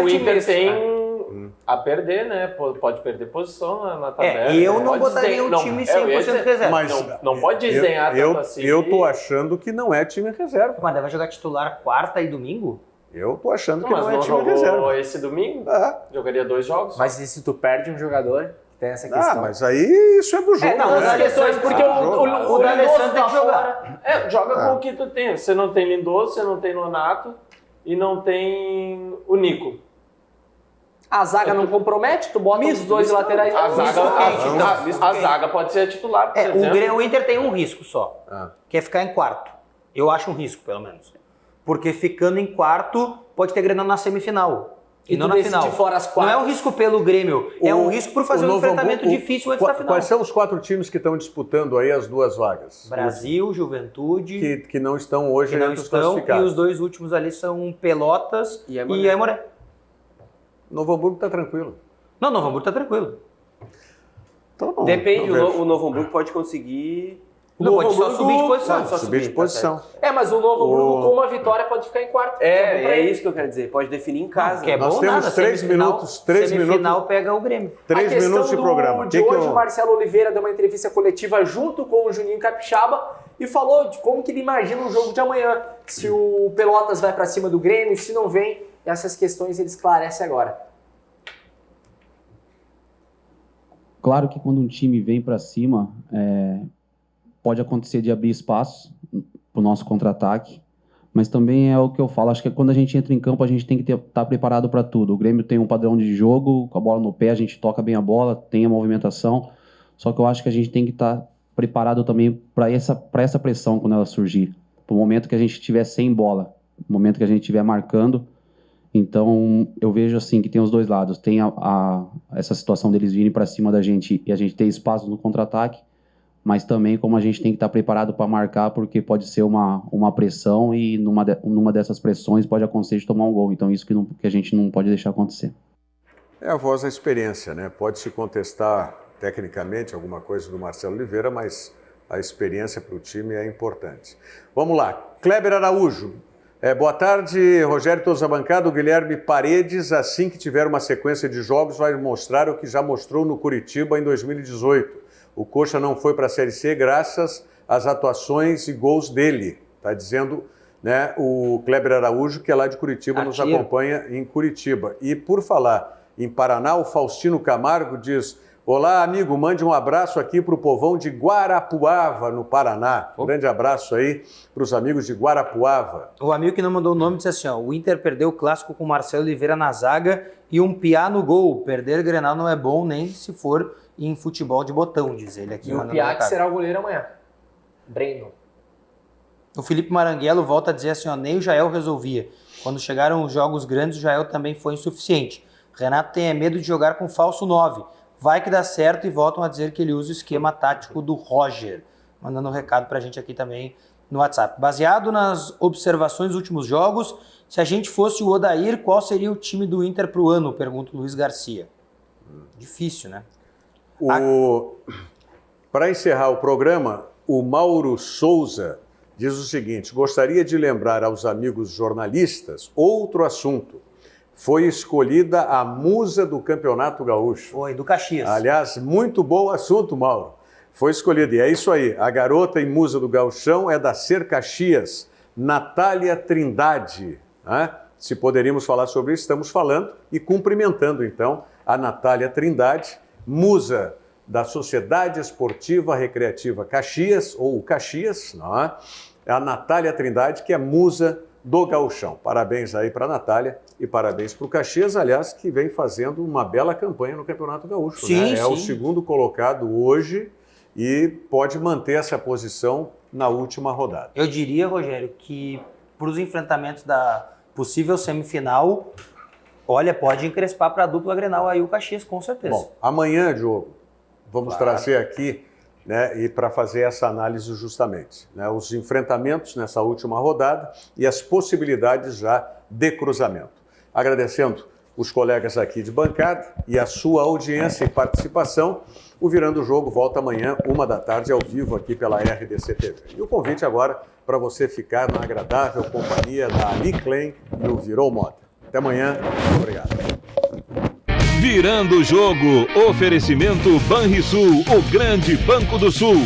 o Inter tem a perder, né? Pode perder posição na tabela. Eu não botaria o time 100% reserva. Mas não pode desenhar tanto assim. Eu tô achando que não é time reserva. Mas vai jogar titular quarta e domingo? Eu tô achando que não é time jogou reserva. Esse domingo? Jogaria 2 jogos. Mas e se tu perde um jogador? Tem essa questão. Mas aí isso é do jogo. As questões, porque o D'Alessandro tem que jogar. Joga com o que tu tem. Você não tem Lindoso, você não tem Nonato e não tem o Nico. A zaga não compromete? Tu bota os dois laterais. A zaga pode ser a titular, por exemplo. O Inter tem um risco só, que é ficar em quarto. Eu acho um risco, pelo menos. Porque ficando em quarto, pode ter Grenal na semifinal. E não na final. Fora as 4. Não é um risco pelo Grêmio, é um risco por fazer um enfrentamento difícil antes da final. Quais são os 4 times que estão disputando aí as 2 vagas? Brasil, Juventude... Que não estão hoje entre os classificados. E os 2 últimos ali são Pelotas e Aimoré. Novo Hamburgo está tranquilo. Não, Novo Hamburgo está tranquilo. Então, bom, depende, o Novo Hamburgo pode conseguir... Pode só subir de posição. Só subir de posição. Mas o Novo Hamburgo com uma vitória pode ficar em quarto. É isso que eu quero dizer. Pode definir em casa. Que é Nós bom temos nada. 3 minutos. 3 semifinal minutos. Pega o Grêmio. 3 minutos de programa. De hoje, o Marcelo Oliveira deu uma entrevista coletiva junto com o Juninho Capixaba e falou de como que ele imagina o jogo de amanhã. Se o Pelotas vai para cima do Grêmio, se não vem. Essas questões ele esclarece agora. Claro que quando um time vem para cima, pode acontecer de abrir espaço para o nosso contra-ataque, mas também é o que eu falo, acho que quando a gente entra em campo a gente tem que estar preparado para tudo. O Grêmio tem um padrão de jogo, com a bola no pé, a gente toca bem a bola, tem a movimentação, só que eu acho que a gente tem que estar preparado também para essa pressão quando ela surgir. para o momento que a gente estiver sem bola, no momento que a gente estiver marcando. Então, eu vejo assim que tem os dois lados. Tem essa situação deles virem para cima da gente e a gente ter espaço no contra-ataque, mas também como a gente tem que estar preparado para marcar, porque pode ser uma pressão e numa dessas pressões pode acontecer de tomar um gol. Então, isso que a gente não pode deixar acontecer. É a voz da experiência, né? Pode-se contestar tecnicamente alguma coisa do Marcelo Oliveira, mas a experiência para o time é importante. Vamos lá, Kleber Araújo. Boa tarde, Rogério, todos da bancada. O Guilherme Paredes, assim que tiver uma sequência de jogos, vai mostrar o que já mostrou no Curitiba em 2018. O Coxa não foi para a Série C graças às atuações e gols dele. Está dizendo, né, o Kleber Araújo, que é lá de Curitiba, nos acompanha em Curitiba. E por falar em Paraná, o Faustino Camargo diz: olá, amigo, mande um abraço aqui para o povão de Guarapuava, no Paraná. Um grande abraço aí para os amigos de Guarapuava. O amigo que não mandou o nome disse assim, ó, o Inter perdeu o clássico com o Marcelo Oliveira na zaga e um piá no gol. Perder Grenal não é bom nem se for em futebol de botão, diz ele aqui. E o piá que será o goleiro amanhã. Breno. O Felipe Maranguelo volta a dizer assim, ó, nem o Jael resolvia. Quando chegaram os jogos grandes, o Jael também foi insuficiente. Renato tem medo de jogar com falso 9. Vai que dá certo e voltam a dizer que ele usa o esquema tático do Roger. Mandando um recado pra gente aqui também no WhatsApp. Baseado nas observações dos últimos jogos, se a gente fosse o Odair, qual seria o time do Inter pro ano? Pergunta o Luiz Garcia. Difícil, né? Para encerrar o programa, o Mauro Souza diz o seguinte: gostaria de lembrar aos amigos jornalistas outro assunto. Foi escolhida a musa do Campeonato Gaúcho. Foi, do Caxias. Aliás, muito bom assunto, Mauro. Foi escolhida, e é isso aí. A garota e musa do Gauchão é da Ser Caxias, Natália Trindade. Né? Se poderíamos falar sobre isso, estamos falando e cumprimentando, então, a Natália Trindade, musa da Sociedade Esportiva Recreativa Caxias, ou Caxias, não é? A Natália Trindade, que é musa do Gauchão. Parabéns aí para a Natália e parabéns para o Caxias, aliás, que vem fazendo uma bela campanha no Campeonato Gaúcho. Sim, né? sim. É o segundo colocado hoje e pode manter essa posição na última rodada. Eu diria, Rogério, que para os enfrentamentos da possível semifinal, olha, pode encrespar para a dupla Grenal aí o Caxias, com certeza. Bom, amanhã, Diogo, vamos trazer aqui, né, e para fazer essa análise justamente, né, os enfrentamentos nessa última rodada e as possibilidades já de cruzamento. Agradecendo os colegas aqui de bancada e a sua audiência e participação, o Virando o Jogo volta amanhã, 13h, ao vivo aqui pela RDC TV. E o convite agora para você ficar na agradável companhia da Ali Klein e o Virou Moda. Até amanhã, obrigado. Virando o Jogo, oferecimento Banrisul, o grande Banco do Sul.